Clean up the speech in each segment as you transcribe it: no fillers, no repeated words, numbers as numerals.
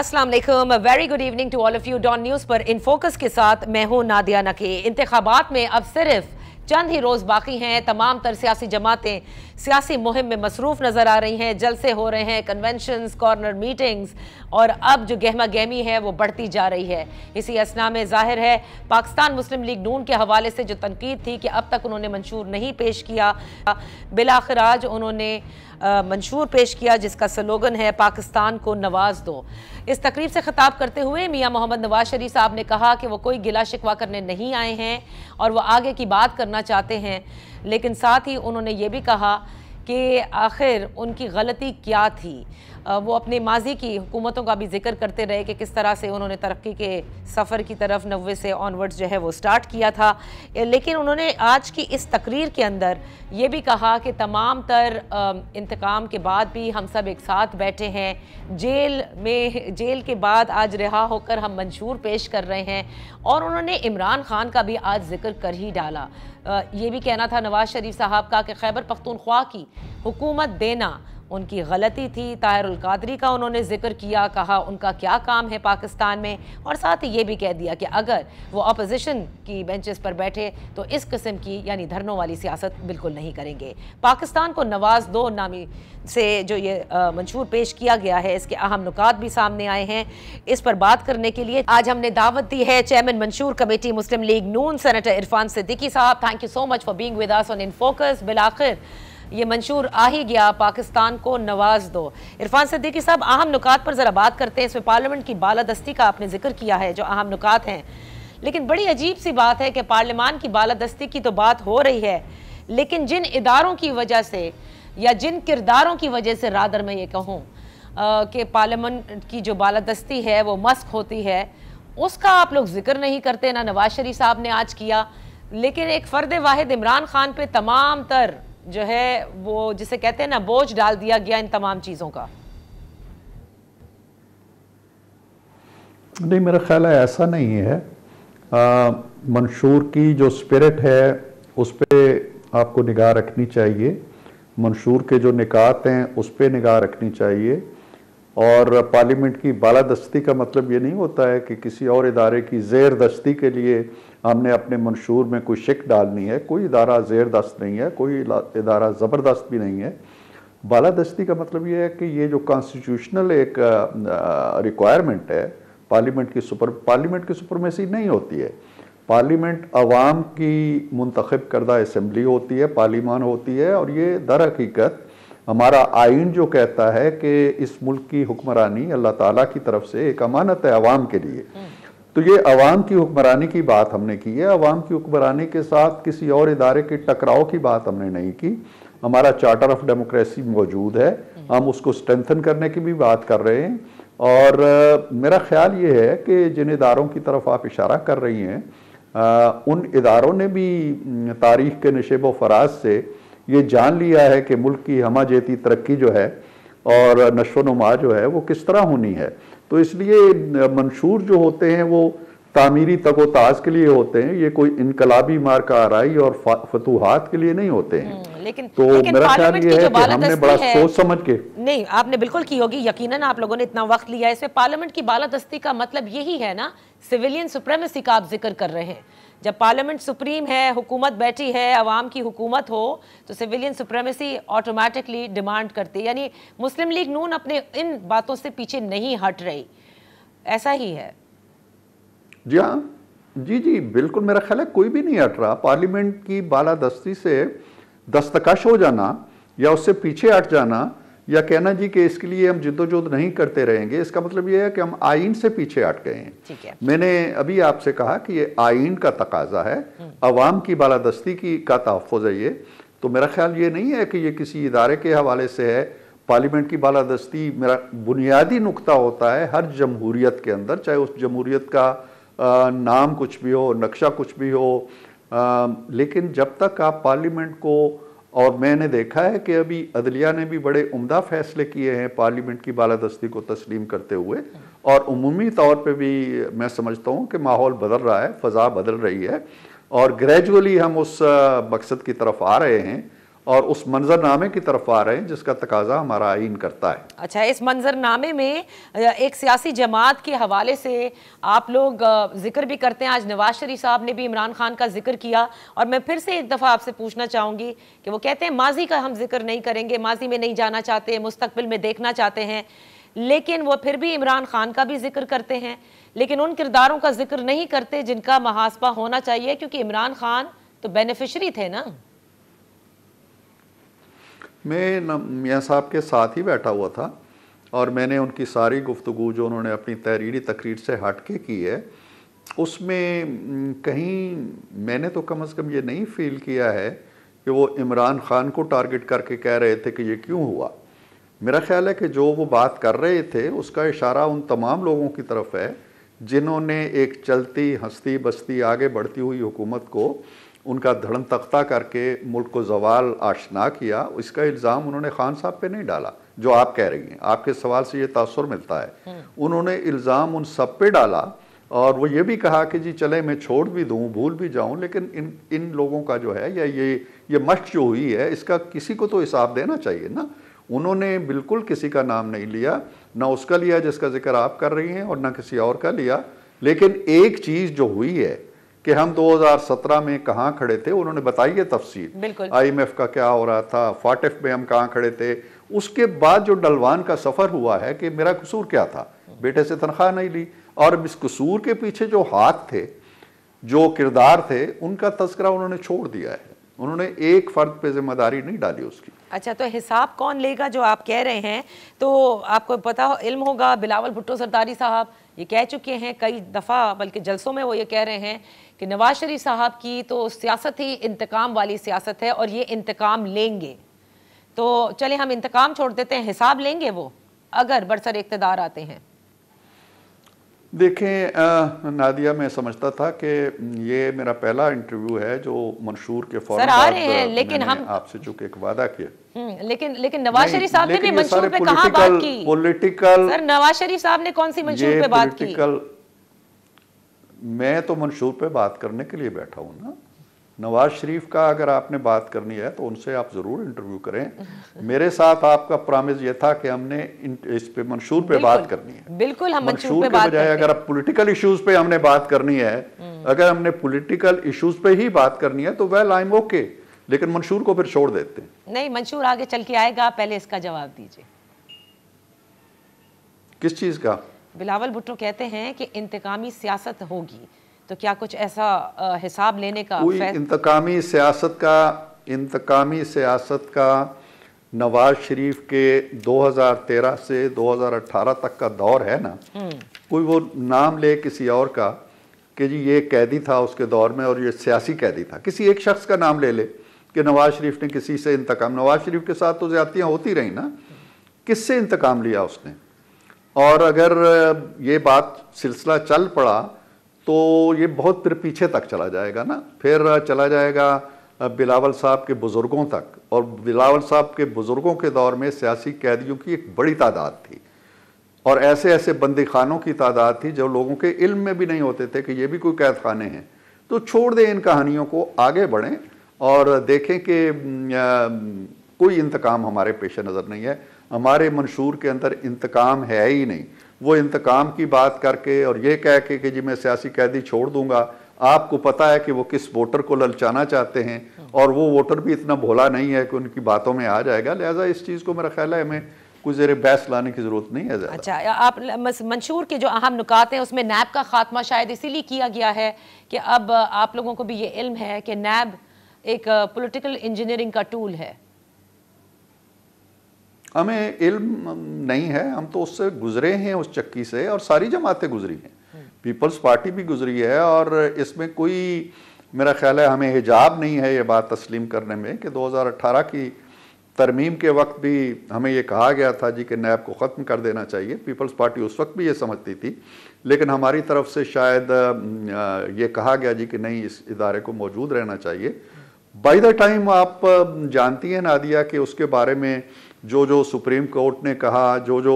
अस्सलाम वालेकुम, very good evening to all of you. Dawn news पर इन फोकस के साथ मैं हूं नादिया नकी। इंतखाबात में अब सिर्फ चंद ही रोज़ बाकी हैं। तमाम तर सियासी जमातें सियासी मुहिम में मसरूफ़ नज़र आ रही हैं। जलसे हो रहे हैं, कन्वेंशंस, कॉर्नर मीटिंग्स, और अब जो गहमा गहमी है वो बढ़ती जा रही है। इसी असना में ज़ाहिर है पाकिस्तान मुस्लिम लीग नून के हवाले से जो तनकीद थी कि अब तक उन्होंने मंशूर नहीं पेश किया, बिलाखिर आज उन्होंने मंशूर पेश किया जिसका स्लोगन है पाकिस्तान को नवाज दो। इस तकरीब से खिताब करते हुए मियां मोहम्मद नवाज शरीफ साहब ने कहा कि वो कोई गिला शिकवा करने नहीं आए हैं और वो आगे की बात करना चाहते हैं, लेकिन साथ ही उन्होंने ये भी कहा कि आखिर उनकी गलती क्या थी। वो अपने माजी की हुकूमतों का भी जिक्र करते रहे कि किस तरह से उन्होंने तरक्की के सफ़र की तरफ 90 से ऑनवर्ड्स जो है वो स्टार्ट किया था। लेकिन उन्होंने आज की इस तकरीर के अंदर ये भी कहा कि तमाम तर इंतकाम के बाद भी हम सब एक साथ बैठे हैं। जेल के बाद आज रिहा होकर हम मंशूर पेश कर रहे हैं, और उन्होंने इमरान खान का भी आज जिक्र कर ही डाला। ये भी कहना था नवाज शरीफ साहब का कि खैबर पख्तूनख्वा की हुकूमत देना उनकी गलती थी। ताहिरुल कादरी का उन्होंने जिक्र किया, कहा उनका क्या काम है पाकिस्तान में, और साथ ही ये भी कह दिया कि अगर वो अपोजिशन की बेंचेस पर बैठे तो इस किस्म की यानी धरनों वाली सियासत बिल्कुल नहीं करेंगे। पाकिस्तान को नवाज दो नामी से जो ये मंशूर पेश किया गया है, इसके अहम नुकात भी सामने आए हैं। इस पर बात करने के लिए आज हमने दावत दी है chairman Mansoor committee Muslim League Noon senator Irfan Siddiqui sahab. Thank you so much for being with us on in focus. बिलाखिर ये मंशूर आ ही गया, पाकिस्तान को नवाज दो। इरफान सिद्दीकी साहब, अहम नुकात पर ज़रा बात करते हैं। इसमें पार्लियामेंट की बालादस्ती का आपने जिक्र किया है, जो अहम नुकात हैं, लेकिन बड़ी अजीब सी बात है कि पार्लियामान की बालादस्ती की तो बात हो रही है, लेकिन जिन इदारों की वजह से या जिन किरदारों की वजह से रादर मैं ये कहूँ कि पार्लियामेंट की जो बालादस्ती है वो मस्क होती है, उसका आप लोग जिक्र नहीं करते। ना नवाज शरीफ साहब ने आज किया, लेकिन एक फ़र्द वाहिद इमरान खान पे तमाम तर जो है वो जिसे कहते हैं ना बोझ डाल दिया गया इन तमाम चीज़ों का। नहीं, मेरा ख्याल है ऐसा नहीं है। मंशूर की जो स्पिरिट है उस पर आपको निगाह रखनी चाहिए, मंशूर के जो निकात हैं उस पर निगाह रखनी चाहिए। और पार्लियामेंट की बालादस्ती का मतलब ये नहीं होता है कि किसी और इदारे की ज़ेर दस्ती के लिए हमने अपने मंशूर में कोई शिक डालनी है। कोई इदारा ज़ेर दस्त नहीं है, कोई इदारा ज़बरदस्त भी नहीं है। बालादस्ती का मतलब ये है कि ये जो कॉन्स्टिट्यूशनल एक रिक्वायरमेंट है, पार्लियामेंट की सुपरमेसी नहीं होती है। पार्लियामेंट अवाम की मुंतखब करदा असम्बली होती है, पार्लियामान होती है, और ये दर हकीकत हमारा आइन जो कहता है कि इस मुल्क की हुक्मरानी अल्लाह ताला की तरफ से एक अमानत है अवाम के लिए। तो ये अवाम की हुक्मरानी की बात हमने की है। अवाम की हुक्मरानी के साथ किसी और इदारे के टकराव की बात हमने नहीं की। हमारा चार्टर ऑफ डेमोक्रेसी मौजूद है, हम उसको स्ट्रेंथन करने की भी बात कर रहे हैं। और मेरा ख्याल ये है कि जिन इदारों की तरफ आप इशारा कर रही हैं, उन इदारों ने भी तारीख के नशेब व फराज से ये जान लिया है कि मुल्क की हमाजेती तरक्की जो है और नशो नुमा जो है वो किस तरह होनी है। तो इसलिए मंशूर जो होते हैं वो तामीरी तगोताज के लिए होते हैं, ये कोई इनकलाबी मार्का आराई और फतूहात के लिए नहीं होते हैं। लेकिन मेरा ख्याल ये है कि हमने बड़ा सोच समझ के नहीं, आपने बिल्कुल की होगी, यकीनन आप लोगों ने इतना वक्त लिया। इसमें पार्लियामेंट की बालादस्ती का मतलब यही है ना, सिविलियन सुप्रीमेसी का आप जिक्र कर रहे हैं। जब पार्लियामेंट सुप्रीम है, हुकूमत बैठी है, अवाम की हुकूमत हो, तो सिविलियन सुप्रीमेसी ऑटोमेटिकली डिमांड करती है। यानी मुस्लिम लीग नून अपने इन बातों से पीछे नहीं हट रही, ऐसा ही है। जी हाँ, जी बिल्कुल, मेरा ख्याल है कोई भी नहीं हट रहा। पार्लियामेंट की बालादस्ती से दस्तकश हो जाना या उससे पीछे हट जाना या कहना जी कि इसके लिए हम जिद्दोजहद नहीं करते रहेंगे, इसका मतलब ये है कि हम आइन से पीछे हट गए हैं। ठीक है। मैंने अभी आपसे कहा कि ये आइन का तकाजा है, अवाम की बालादस्ती की का तहफ़्फ़ुज़ है ये। तो मेरा ख्याल ये नहीं है कि ये किसी इदारे के हवाले से है। पार्लियामेंट की बालादस्ती मेरा बुनियादी नुक्ता होता है हर जमहूरियत के अंदर, चाहे उस जमहूरियत का नाम कुछ भी हो, नक्शा कुछ भी हो, लेकिन जब तक आप पार्लियामेंट को, और मैंने देखा है कि अभी अदलिया ने भी बड़े उम्दा फैसले किए हैं पार्लियामेंट की बालादस्ती को तस्लीम करते हुए, और उमूमी तौर पे भी मैं समझता हूँ कि माहौल बदल रहा है, फ़ज़ा बदल रही है, और ग्रेजुअली हम उस मकसद की तरफ आ रहे हैं। और उस मंजरनामे की तरफ आ रहे हैं जिसका तकाजा हमारा आईन करता है। अच्छा, इस मंजरनामे में एक सियासी जमात के हवाले से आप लोग जिक्र भी करते हैं। आज नवाज शरीफ साहब ने भी इमरान खान का जिक्र किया, और मैं फिर से एक दफ़ा आपसे पूछना चाहूँगी कि वो कहते हैं माजी का हम जिक्र नहीं करेंगे, माजी में नहीं जाना चाहते, मुस्तकबिल में देखना चाहते हैं, लेकिन वो फिर भी इमरान खान का भी जिक्र करते हैं, लेकिन उन किरदारों का जिक्र नहीं करते जिनका मुहासबा होना चाहिए, क्योंकि इमरान खान तो बेनिफिशरी थे ना। मैं मियाँ साहब के साथ ही बैठा हुआ था और मैंने उनकी सारी गुफ्तगू जो उन्होंने अपनी तहरीरी तकरीर से हट के की है, उसमें कहीं मैंने तो कम से कम ये नहीं फील किया है कि वो इमरान खान को टारगेट करके कह रहे थे कि ये क्यों हुआ। मेरा ख्याल है कि जो वो बात कर रहे थे उसका इशारा उन तमाम लोगों की तरफ है जिन्होंने एक चलती हंसती बसती आगे बढ़ती हुई हुकूमत को उनका धड़न तख्ता करके मुल्क को जवाल आशना किया। इसका इल्ज़ाम उन्होंने खान साहब पे नहीं डाला जो आप कह रही हैं, आपके सवाल से ये तासुर मिलता है। उन्होंने इल्ज़ाम उन सब पे डाला और वो ये भी कहा कि जी चले मैं छोड़ भी दूं, भूल भी जाऊं, लेकिन इन लोगों का जो है या ये मश्क जो हुई है इसका किसी को तो हिसाब देना चाहिए ना। उन्होंने बिल्कुल किसी का नाम नहीं लिया, ना उसका लिया जिसका जिक्र आप कर रही हैं और ना किसी और का लिया। लेकिन एक चीज़ जो हुई है कि हम 2017 में कहाँ खड़े थे, उन्होंने बताई है तफसील, IMF का क्या हो रहा था, फाटिफ में हम कहाँ खड़े थे। उसके बाद जो डलवान का सफ़र हुआ है कि मेरा कसूर क्या था, बेटे से तनख्वाह नहीं ली, और इस कसूर के पीछे जो हाथ थे, जो किरदार थे, उनका तस्करा उन्होंने छोड़ दिया है। उन्होंने एक फ़र्द पे जिम्मेदारी नहीं डाली उसकी। अच्छा, तो हिसाब कौन लेगा जो आप कह रहे हैं? तो आपको पता हो, इल्म होगा, बिलावल भुट्टो सरदारी साहब ये कह चुके हैं कई दफ़ा, बल्कि जलसों में वो ये कह रहे हैं कि नवाज शरीफ साहब की तो सियासत ही इंतकाम वाली सियासत है और ये इंतकाम लेंगे। तो चले हम इंतकाम छोड़ देते हैं, हिसाब लेंगे वो अगर बरसर इक़्तिदार आते हैं? देखें नादिया, मैं समझता था कि ये मेरा पहला इंटरव्यू है जो मंशूर के फौरन आ रहे हैं, लेकिन हम आपसे चूंकि एक वादा किया, लेकिन नवाज शरीफ साहब ने भी मंशूर पे कहाँ बात की? पॉलिटिकल सर, नवाज शरीफ साहब ने कौन सी मंशूर पे बात की? मैं तो मंशूर पे बात करने के लिए बैठा हूँ ना। नवाज शरीफ का अगर आपने बात करनी है तो उनसे आप जरूर इंटरव्यू करें। मेरे साथ आपका प्रॉमिस ये था कि हमने इस पे मंशूर पे बात करनी है। बिल्कुल, हम मंशूर पे बात बजाय अगर आप पॉलिटिकल इश्यूज पे हमने बात करनी है, अगर हमने पॉलिटिकल इश्यूज पे ही बात करनी है तो वेल आई एम ओके, लेकिन मंशूर को फिर छोड़ देते हैं। नहीं, मंशूर आगे चल के आएगा, पहले इसका जवाब दीजिए। किस चीज का? बिलावल भुट्टो कहते हैं कि इंतकामी सियासत होगी, तो क्या कुछ ऐसा हिसाब लेने का? कोई इंतकामी सियासत का नवाज शरीफ के 2013 से 2018 तक का दौर है ना, कोई वो नाम ले किसी और का कि जी ये कैदी था उसके दौर में और ये सियासी कैदी था, किसी एक शख्स का नाम ले ले कि नवाज शरीफ ने किसी से इंतकाम, नवाज शरीफ के साथ तो ज्यादतियां होती रही ना, किससे इंतकाम लिया उसने? और अगर ये बात सिलसिला चल पड़ा तो ये बहुत फिर पीछे तक चला जाएगा ना, फिर चला जाएगा बिलावल साहब के बुज़ुर्गों तक, और बिलावल साहब के बुज़ुर्गों के दौर में सियासी कैदियों की एक बड़ी तादाद थी और ऐसे ऐसे बंदी खानों की तादाद थी जो लोगों के इल्म में भी नहीं होते थे कि ये भी कोई कैद खाने हैं। तो छोड़ दें इन कहानियों को, आगे बढ़ें और देखें कि कोई इंतकाम हमारे पेश नज़र नहीं है। हमारे मंशूर के अंदर इंतकाम है ही नहीं। वो इंतकाम की बात करके और ये कह के कि जी मैं सियासी कैदी छोड़ दूंगा, आपको पता है कि वो किस वोटर को ललचाना चाहते हैं और वो वोटर भी इतना भोला नहीं है कि उनकी बातों में आ जाएगा। लिहाजा इस चीज़ को मेरा ख्याल है हमें कुछ ज़ेर बहस लाने की ज़रूरत नहीं है। अच्छा, आप मंशूर के जो अहम नुकात हैं उसमें नैब का खात्मा शायद इसीलिए किया गया है कि अब आप लोगों को भी ये इल्म है कि नैब एक पॉलिटिकल इंजीनियरिंग का टूल है। हमें इल्म नहीं है, हम तो उससे गुजरे हैं, उस चक्की से, और सारी जमातें गुजरी हैं, पीपल्स पार्टी भी गुजरी है, और इसमें कोई मेरा ख्याल है हमें हिजाब नहीं है ये बात तस्लीम करने में कि 2018 की तरमीम के वक्त भी हमें ये कहा गया था जी कि नैब को ख़त्म कर देना चाहिए। पीपल्स पार्टी उस वक्त भी ये समझती थी, लेकिन हमारी तरफ से शायद ये कहा गया जी कि नहीं, इस इदारे को मौजूद रहना चाहिए। बाय द टाइम आप जानती हैं नादिया कि उसके बारे में जो जो सुप्रीम कोर्ट ने कहा, जो जो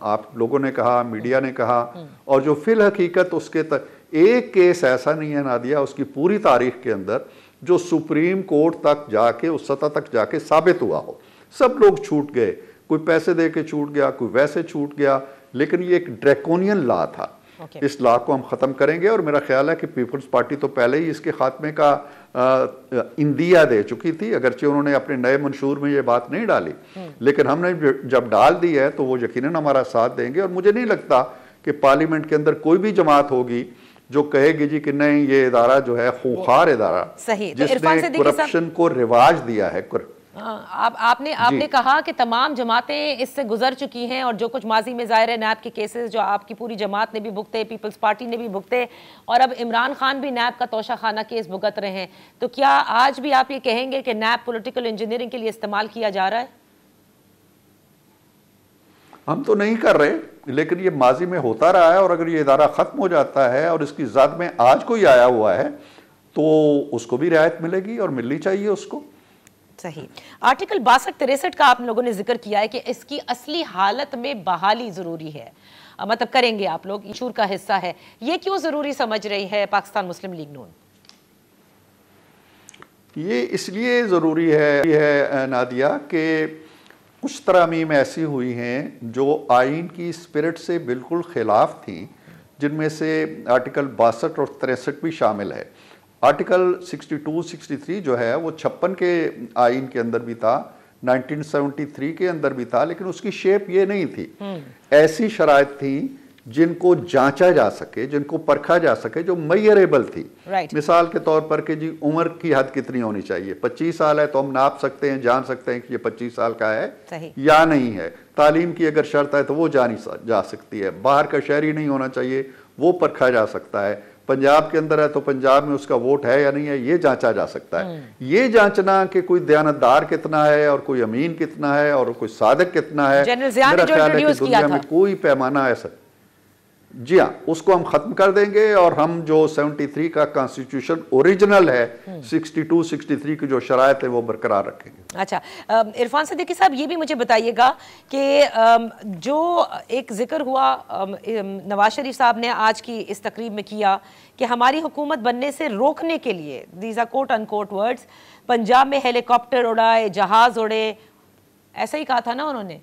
आप लोगों ने कहा, मीडिया ने कहा, और जो फिल हकीकत उसके तक एक केस ऐसा नहीं है नादिया उसकी पूरी तारीख के अंदर जो सुप्रीम कोर्ट तक जाके, उस सतह तक जाके साबित हुआ हो। सब लोग छूट गए, कोई पैसे दे के छूट गया, कोई वैसे छूट गया, लेकिन ये एक ड्रैकोनियन लॉ था। इस लॉ को हम ख़त्म करेंगे और मेरा ख्याल है कि पीपल्स पार्टी तो पहले ही इसके खात्मे का इंदिया दे चुकी थी, अगरचे उन्होंने अपने नए मंशूर में ये बात नहीं डाली, लेकिन हमने जब डाल दी है तो वो यकीनन हमारा साथ देंगे। और मुझे नहीं लगता कि पार्लियामेंट के अंदर कोई भी जमात होगी जो कहेगी जी कि नहीं ये इदारा जो है खूंखार इदारा, जिसने करप्शन को रिवाज दिया है। आपने कहा कि तमाम जमातें इससे गुजर चुकी हैं और जो कुछ माजी में ज़ाहिर है नैब के केसेस जो आपकी पूरी जमात ने भी भुगते, पीपल्स पार्टी ने भी भुगते, और अब इमरान खान भी नैब का तोशा खाना केस भुगत रहे हैं, तो क्या आज भी आप ये कहेंगे कि नैब पॉलिटिकल इंजीनियरिंग के लिए इस्तेमाल किया जा रहा है? हम तो नहीं कर रहे, लेकिन ये माजी में होता रहा है, और अगर ये इदारा ख़त्म हो जाता है और इसकी ज़द में आज कोई आया हुआ है तो उसको भी रियायत मिलेगी और मिलनी चाहिए उसको। सही। आर्टिकल 62-63 का आप लोगों ने जिक्र किया है कि इसकी असली हालत में बहाली जरूरी है, मतलब करेंगे आप लोग, इशूर का हिस्सा है, ये क्यों जरूरी समझ रही है पाकिस्तान मुस्लिम लीग नून? ये इसलिए ज़रूरी है नादिया कि कुछ तरमीम ऐसी हुई हैं जो आइन की स्पिरिट से बिल्कुल ख़िलाफ़ थी, जिनमें से आर्टिकल 62 और 63 भी शामिल है। आर्टिकल 62-63 जो है वो 56 के आइन के अंदर भी था, 1973 के अंदर भी था, लेकिन उसकी शेप ये नहीं थी। ऐसी शराइत थी जिनको जांचा जा सके, जिनको परखा जा सके, जो मेजरेबल थी। मिसाल के तौर पर कि जी उम्र की हद कितनी होनी चाहिए, 25 साल है तो हम नाप सकते हैं, जान सकते हैं कि ये 25 साल का है या नहीं है। तालीम की अगर शर्त है तो वो जानी जा सकती है। बाहर का शहरी नहीं होना चाहिए, वो परखा जा सकता है। पंजाब के अंदर है तो पंजाब में उसका वोट है या नहीं है, ये जांचा जा सकता है। ये जांचना कि कोई दयानतदार कितना है और कोई अमीन कितना है और कोई सादिक कितना है, मेरा ख्याल है कि दुनिया में कोई पैमाना ऐसा, जी हाँ, उसको हम खत्म कर देंगे और हम जो 73 का कॉन्स्टिट्यूशन ओरिजिनल है, 62-63 की जो शरायत है वो बरकरार रखेंगे। अच्छा, इरफान सिद्दीकी साहब ये भी मुझे बताइएगा कि जो एक जिक्र हुआ नवाज शरीफ साहब ने आज की इस तकरीब में किया कि हमारी हुकूमत बनने से रोकने के लिए, these are quote unquote words, Punjab में हेलीकॉप्टर उड़ाए, जहाज उड़े, ऐसा ही कहा था ना उन्होंने।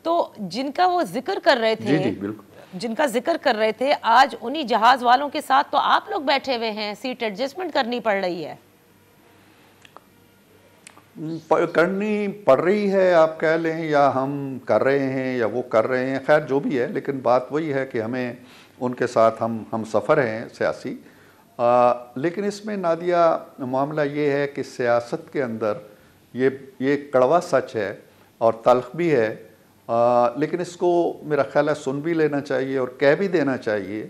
तो जिनका वो जिक्र कर रहे थे, जी बिल्कुल, जिनका जिक्र कर रहे थे, आज उन्हीं जहाज वालों के साथ तो आप लोग बैठे हुए हैं, सीट एडजस्टमेंट करनी पड़ रही है। करनी पड़ रही है आप कह लें, या हम कर रहे हैं या वो कर रहे हैं, खैर जो भी है, लेकिन बात वही है कि हमें उनके साथ हम सफ़र हैं सियासी। लेकिन इसमें नादिया मामला ये है कि सियासत के अंदर ये कड़वा सच है और तल्ख भी है, लेकिन इसको मेरा ख्याल है सुन भी लेना चाहिए और कह भी देना चाहिए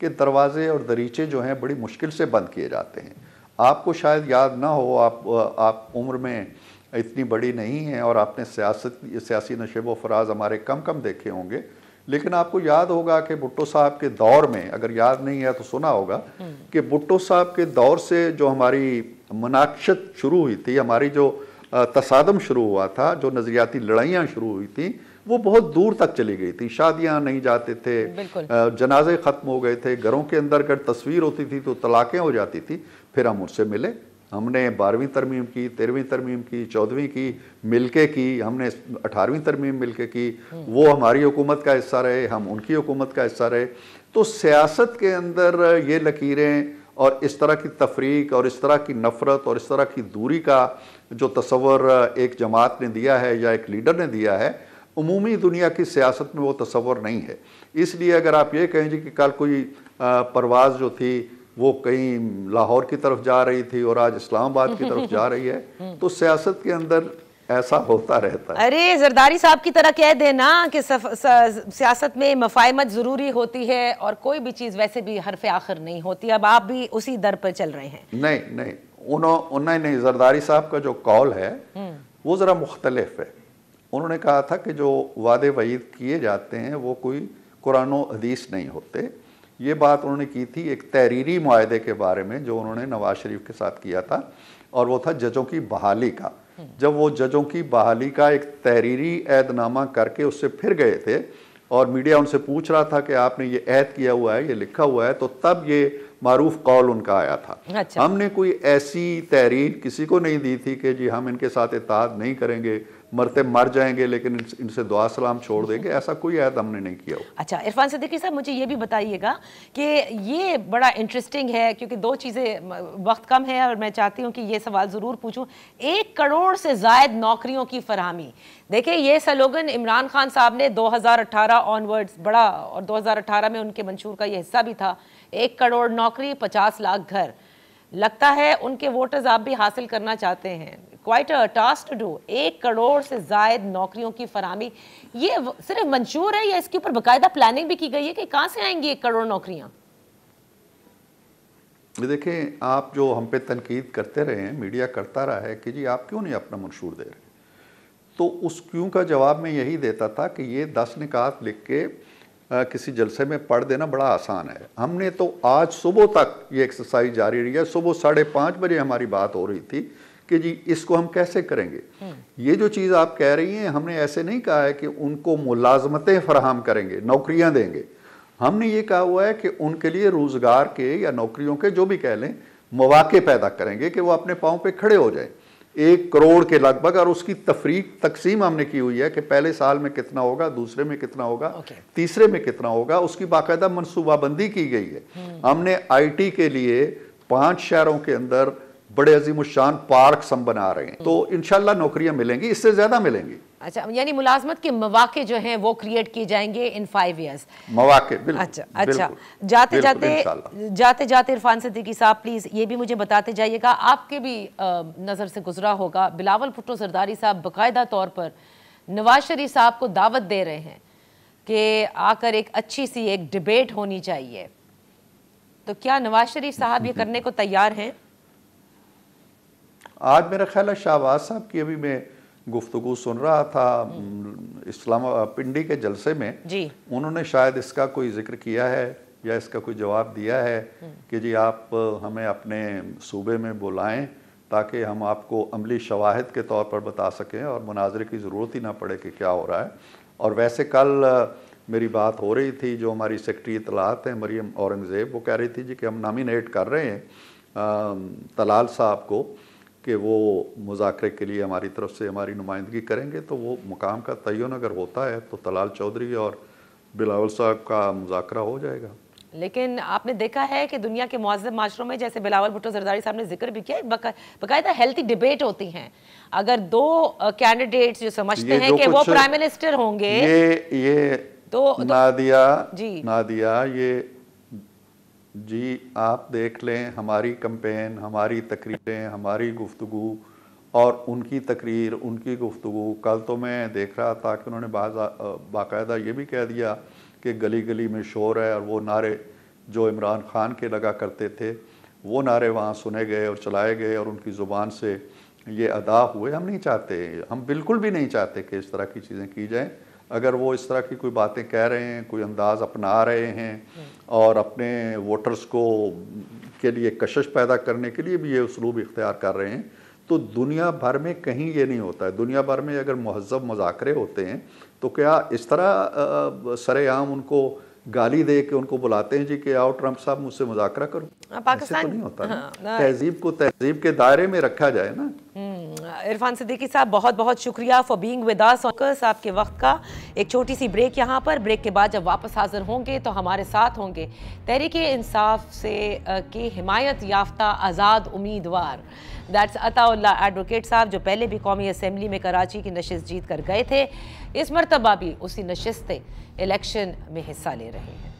कि दरवाजे और दरीचे जो हैं बड़ी मुश्किल से बंद किए जाते हैं। आपको शायद याद ना हो, आप उम्र में इतनी बड़ी नहीं हैं और आपने सियासी नशेब व फराज हमारे कम देखे होंगे, लेकिन आपको याद होगा कि भुट्टो साहब के दौर में, अगर याद नहीं है तो सुना होगा कि भुट्टो साहब के दौर से जो हमारी मुनाक़शत शुरू हुई थी, हमारी जो तसादम शुरू हुआ था, जो नज़रियाती लड़ाइयाँ शुरू हुई थी, वो बहुत दूर तक चली गई थी। शादियां नहीं जाते थे, जनाजे ख़त्म हो गए थे, घरों के अंदर अगर तस्वीर होती थी तो तलाक़ें हो जाती थी। फिर हम उनसे मिले, हमने 12वीं तरमीम की, 13वीं तरमीम की, 14वीं की, मिलके की, हमने 18वीं तरमीम मिलके की। वो हमारी हुकूमत का हिस्सा रहे, हम उनकी हुकूमत का हिस्सा रहे। तो सियासत के अंदर ये लकीरें और इस तरह की तफरीक और इस तरह की नफ़रत और इस तरह की दूरी का जो तसव्वुर एक जमात ने दिया है या एक लीडर ने दिया है, उमूमी दुनिया की सियासत में वो तसव्वुर नहीं है। इसलिए अगर आप ये कहें जी कि कल कोई परवाज़ जो थी वो कहीं लाहौर की तरफ जा रही थी और आज इस्लामाबाद की तरफ जा रही है, तो सियासत के अंदर ऐसा होता रहता है। अरे जरदारी साहब की तरह कह देना कि सियासत में मफाहमत ज़रूरी होती है और कोई भी चीज़ वैसे भी हरफ आखिर नहीं होती। अब आप भी उसी दर पर चल रहे हैं। नहीं, उन्होंने जरदारी साहब का जो कौल है वो ज़रा मुख्तलिफ है। उन्होंने कहा था कि जो वादे वईद किए जाते हैं वो कोई कुरान व हदीस नहीं होते। ये बात उन्होंने की थी एक तहरीरी मुआहदे के बारे में जो उन्होंने नवाज शरीफ के साथ किया था, और वो था जजों की बहाली का। जब वो जजों की बहाली का एक तहरीरी ऐदनामा करके उससे फिर गए थे और मीडिया उनसे पूछ रहा था कि आपने ये ऐद किया हुआ है, ये लिखा हुआ है, तो तब ये मारूफ कौल उनका आया था। अच्छा। हमने कोई ऐसी तहरीर किसी को नहीं दी थी कि जी हम इनके साथ इत्तेहाद नहीं करेंगे, मरते मर जाएंगे लेकिन इनसे दुआ सलाम छोड़ देंगे, ऐसा कोई ऐद हमने नहीं किया। अच्छा इरफान सिद्दीकी साहब, मुझे ये भी बताइएगा कि ये बड़ा इंटरेस्टिंग है क्योंकि दो चीज़ें, वक्त कम है और मैं चाहती हूँ कि ये सवाल ज़रूर पूछूं। 1 करोड़ से ज़ायद नौकरियों की फरहमी, देखिए ये स्लोगन इमरान खान साहब ने 2018 ऑनवर्ड्स बड़ा, और 2018 में उनके मंशूर का ये हिस्सा भी था, 1 करोड़ नौकरी 50 लाख घर। लगता है उनके वोटर्स आप भी हासिल करना चाहते हैं। Quite a task to do, 1 crore से जायद नौकरियों की फराहमी, ये सिर्फ मंशूर है या इसके ऊपर बाकायदा प्लानिंग भी की गई है कि कहां से आएंगी 1 करोड़ नौकरियां? देखें, आप जो हम पे तनकीद करते रहे हैं, मीडिया करता रहा है कि जी आप क्यों नहीं अपना मंशूर दे रहे, तो उस क्यों का जवाब मैं यही देता था कि ये 10 निकात लिख के किसी जलसे में पढ़ देना बड़ा आसान है। हमने तो आज सुबह तक ये एक्सरसाइज जारी रही है। सुबह 5:30 बजे हमारी बात हो रही थी कि जी इसको हम कैसे करेंगे। ये जो चीज़ आप कह रही हैं, हमने ऐसे नहीं कहा है कि उनको मुलाजमतें फराहम करेंगे, नौकरियां देंगे। हमने ये कहा हुआ है कि उनके लिए रोज़गार के या नौकरियों के जो भी कह लें मौके पैदा करेंगे कि वो अपने पाँव पे खड़े हो जाएं। 1 करोड़ के लगभग, और उसकी तकसीम हमने की हुई है कि पहले साल में कितना होगा, दूसरे में कितना होगा, तीसरे में कितना होगा, उसकी बाकायदा मनसूबाबंदी की गई है। हमने IT के लिए 5 शहरों के अंदर बड़े अजीमुशान पार्क्स हम बना रहे हैं, तो इंशाल्लाह नौकरियां मिलेंगी, इससे ज्यादा मिलेंगी। अच्छा, यानी मुलाजमत के मौके जो हैं वो क्रिएट किए जाएंगे इन 5 ईयर्स। मौके, बिल्कुल। अच्छा, जाते जाते इरफान सिद्दीकी साहब प्लीज ये भी मुझे बताते जाइएगा, आपके भी नजर से गुजरा होगा, बिलावल भुट्टो जरदारी साहब बाकायदा तौर पर नवाज शरीफ साहब को दावत दे रहे हैं कि आकर एक अच्छी सी एक डिबेट होनी चाहिए, तो क्या नवाज शरीफ साहब ये करने को तैयार हैं? आज मेरा ख्याल है शाहबाज साहब की अभी मैं गुफ्तगू सुन रहा था इस्लाम पिंडी के जलसे में जी। उन्होंने शायद इसका कोई जिक्र किया है या इसका कोई जवाब दिया है कि जी आप हमें अपने सूबे में बुलाएं ताकि हम आपको अमली शवाहिद के तौर पर बता सकें और मुनाजरे की ज़रूरत ही ना पड़े कि क्या हो रहा है। और वैसे कल मेरी बात हो रही थी, जो हमारी सेक्रेटरी इत्तलात हैं मरियम औरंगज़ेब, वो कह रही थी जी कि हम नॉमिनेट कर रहे हैं तलाल साहब को कि वो मुज़ाकरे के लिए हमारी तरफ से हमारी नुमाइंदगी करेंगे, तो वो मुकाम का तयन अगर होता है तो तलाल चौधरी और बिलावल साहब का मुज़ाकरा हो जाएगा। लेकिन आपने देखा है कि दुनिया के मुअज़्ज़म माशरों में, जैसे बिलावल भुट्टो जरदारी साहब ने जिक्र भी किया, बाकायदा हेल्थी डिबेट होती हैं। अगर 2 कैंडिडेट्स जो समझते हैं कि वो प्राइम मिनिस्टर होंगे, ये तो नादिया ये जी आप देख लें, हमारी कैंपेन, हमारी तकरीरें, हमारी गुफ्तगू और उनकी तकरीर, उनकी गुफ्तगू। कल तो मैं देख रहा था कि उन्होंने बाकायदा ये भी कह दिया कि गली गली में शोर है, और वो नारे जो इमरान खान के लगा करते थे वो नारे वहाँ सुने गए और चलाए गए और उनकी ज़ुबान से ये अदा हुए। हम नहीं चाहते, हम बिल्कुल भी नहीं चाहते कि इस तरह की चीज़ें की जाएँ। अगर वो इस तरह की कोई बातें कह रहे हैं, कोई अंदाज़ अपना रहे हैं और अपने वोटर्स को के लिए कशिश पैदा करने के लिए भी ये उसलूब इख्तियार कर रहे हैं, तो दुनिया भर में कहीं ये नहीं होता है। दुनिया भर में अगर महज़्ज़ब मुज़ाकरे होते हैं तो क्या इस तरह सरेआम उनको गाली दे के उनको बुलाते हैं जी कि आओ ट्रंप साहब मुझसे मुज़ाकरा करो? पाकिस्तान तो नहीं होता। तहजीब को तहजीब के दायरे में रखा जाए ना। इरफान सिद्दीकी साहब, बहुत बहुत शुक्रिया फॉर बीइंग विद अस। आपके वक्त का एक छोटी सी ब्रेक यहाँ पर। ब्रेक के बाद जब वापस हाजिर होंगे तो हमारे साथ होंगे तहरीक-ए-इंसाफ से के हिमायत याफ्ता आज़ाद उम्मीदवार दैट्स अताउल्लाह एडवोकेट साहब, जो पहले भी कौमी असम्बली में कराची की नशिस्त जीत कर गए थे, इस मरतबा भी उसी नशिस्त इलेक्शन में हिस्सा ले रहे हैं।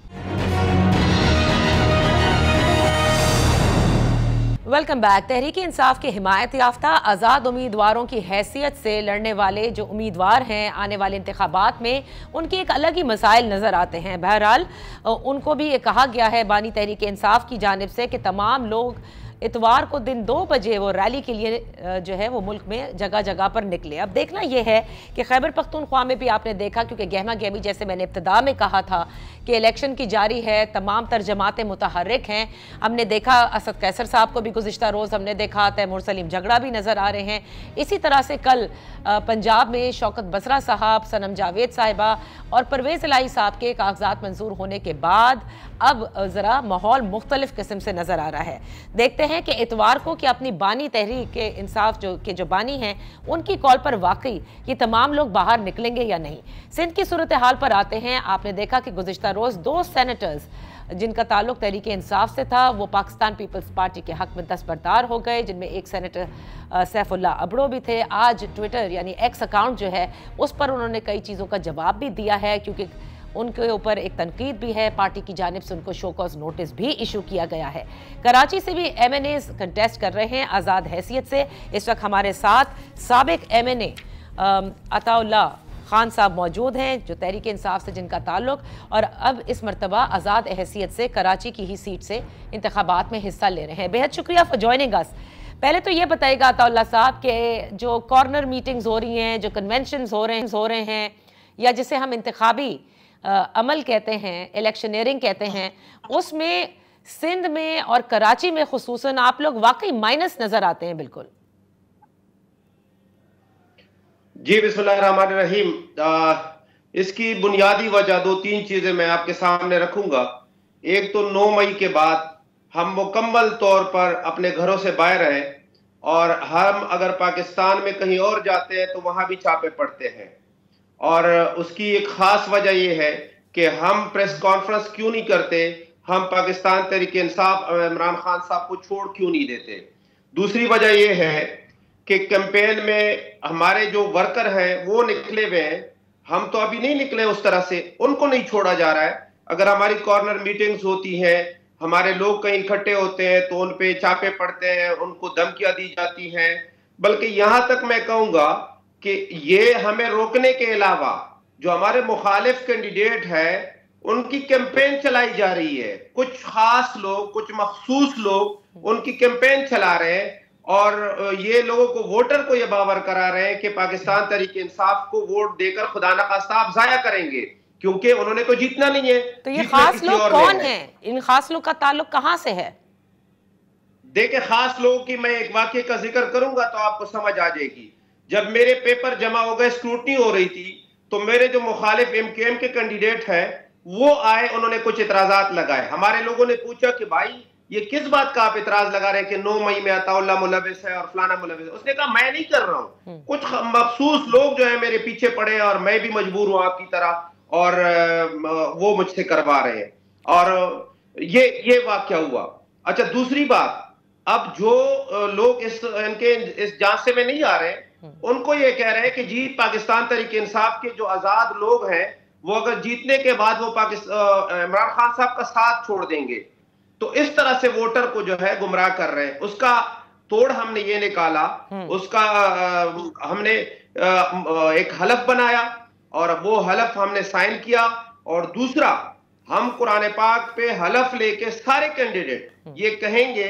Welcome back. तहरीक-ए-इंसाफ के हिमायत याफ्ता आज़ाद उम्मीदवारों की हैसियत से लड़ने वाले जो उम्मीदवार हैं, आने वाले इंतखाबात में उनके एक अलग ही मसाइल नज़र आते हैं। बहरहाल उनको भी ये कहा गया है बानी तहरीक-ए-इंसाफ की जानिब से कि तमाम लोग इतवार को दिन 2 बजे वो रैली के लिए जो है वो मुल्क में जगह जगह पर निकले। अब देखना यह है कि खैबर पख्तूनख्वा में भी आपने देखा, क्योंकि गहमा गहमी जैसे मैंने इब्तिदा में कहा था कि इलेक्शन की जारी है, तमाम तर जमातें मुतहर्रिक हैं। हमने देखा असद कैसर साहब को भी गुज़िश्ता रोज़ हमने देखा, तैमूर सलीम झगड़ा भी नज़र आ रहे हैं। इसी तरह से कल पंजाब में शौकत बसरा साहब, सनम जावेद साहिबा और परवेज़ इलाही साहब के कागजात मंजूर होने के बाद अब ज़रा माहौल मुख्तलिफ किस्म से नज़र आ रहा है। देखते हैं कि इतवार को कि अपनी बानी तहरीक इंसाफ जो बानी हैं उनकी कॉल पर वाकई ये तमाम लोग बाहर निकलेंगे या नहीं। सिंध की सूरत हाल पर आते हैं। आपने देखा कि गुज़िश्ता रोज़ 2 सेनेटर्स जिनका ताल्लुक तहरीक इंसाफ से था वो पाकिस्तान पीपल्स पार्टी के हक में दस्तबरदार हो गए, जिनमें एक सेनेटर सैफुल्ला अबड़ो भी थे। आज ट्विटर यानी एक्स अकाउंट जो है उस पर उन्होंने कई चीज़ों का जवाब भी दिया है, क्योंकि उनके ऊपर एक तनकीद भी है, पार्टी की जानिब से उनको शो कॉज नोटिस भी इशू किया गया है। कराची से भी MNAs कंटेस्ट कर रहे हैं आज़ाद हैसियत से। इस वक्त हमारे साथ साबिक MNA अताउल्ला खान साहब मौजूद हैं, जो तहरीक इंसाफ से जिनका ताल्लुक, और अब इस मरतबा आज़ाद हैसियत से कराची की ही सीट से इंतखाबात में हिस्सा ले रहे हैं। बेहद शुक्रिया फॉर जॉइनिंग अस। पहले तो ये बताइएगा अताउल्ला साहब कि जो कॉर्नर मीटिंग्स हो रही हैं, जो कन्वेंशंस हो रहे हैं, या जिसे हम इंतखाबी अमल कहते हैं, इलेक्शनियरिंग कहते हैं, उसमें सिंध में और कराची में खुसूसन आप लोग वाकई माइनस नजर आते हैं। बिल्कुल जी, बिस्मिल्लाहिर्रहमानिर्रहीम। इसकी बुनियादी वजह 2-3 चीजें मैं आपके सामने रखूंगा। एक तो 9 मई के बाद हम मुकम्मल तौर पर अपने घरों से बाहर हैं, और हम अगर पाकिस्तान में कहीं और जाते हैं तो वहां भी छापे पड़ते हैं। और उसकी एक खास वजह यह है कि हम प्रेस कॉन्फ्रेंस क्यों नहीं करते, हम पाकिस्तान तहरीक इंसाफ इमरान खान साहब को छोड़ क्यों नहीं देते। दूसरी वजह यह है कि कैंपेन में हमारे जो वर्कर हैं वो निकले हुए हैं, हम तो अभी नहीं निकले उस तरह से, उनको नहीं छोड़ा जा रहा है। अगर हमारी कॉर्नर मीटिंग्स होती हैं, हमारे लोग कहीं इकट्ठे होते हैं तो उन पे छापे पड़ते हैं, उनको धमकियां दी जाती हैं। बल्कि यहां तक मैं कहूंगा कि ये हमें रोकने के अलावा जो हमारे मुखालिफ कैंडिडेट है उनकी कैंपेन चलाई जा रही है। कुछ खास लोग, कुछ मखसूस लोग उनकी कैंपेन चला रहे हैं, और ये लोगों को, वोटर को ये बावर करा रहे हैं कि पाकिस्तान तहरीक इंसाफ को वोट देकर खुदा न खास्ता आप जाया करेंगे, क्योंकि उन्होंने तो जीतना नहीं है। तो ये खास लोग कौन हैं? इन खास लोग का ताल्लुक कहां से है? देखिए, खास लोगों की मैं एक वाकये का जिक्र करूंगा तो आपको समझ आ जाएगी। जब मेरे पेपर जमा हो गए, स्क्रूटनी हो रही थी, तो मेरे जो मुखालिफ MKM के कैंडिडेट हैं वो आए, उन्होंने कुछ इतराजात लगाए। हमारे लोगों ने पूछा कि भाई ये किस बात का आप इतराज लगा रहे हैं कि 9 मई में अताउल्ला मुलविस है और फलाना मुलविस है। उसने कहा मैं नहीं कर रहा हूं, कुछ मखसूस लोग जो है मेरे पीछे पड़े हैं और मैं भी मजबूर हूं आपकी तरह, और वो मुझसे करवा रहे हैं। और ये वाकया हुआ। अच्छा, दूसरी बात, अब जो लोग इस जांचे में नहीं आ रहे, उनको ये कह रहे हैं कि जी पाकिस्तान तहरीक इंसाफ के जो आजाद लोग हैं वो अगर जीतने के बाद वो इमरान खान साहब का साथ छोड़ देंगे। तो इस तरह से वोटर को जो है गुमराह कर रहे हैं। उसका तोड़ हमने ये निकाला, उसका हमने एक हलफ बनाया और वो हलफ हमने साइन किया। और दूसरा, हम कुरान पाक पे हलफ लेके सारे कैंडिडेट ये कहेंगे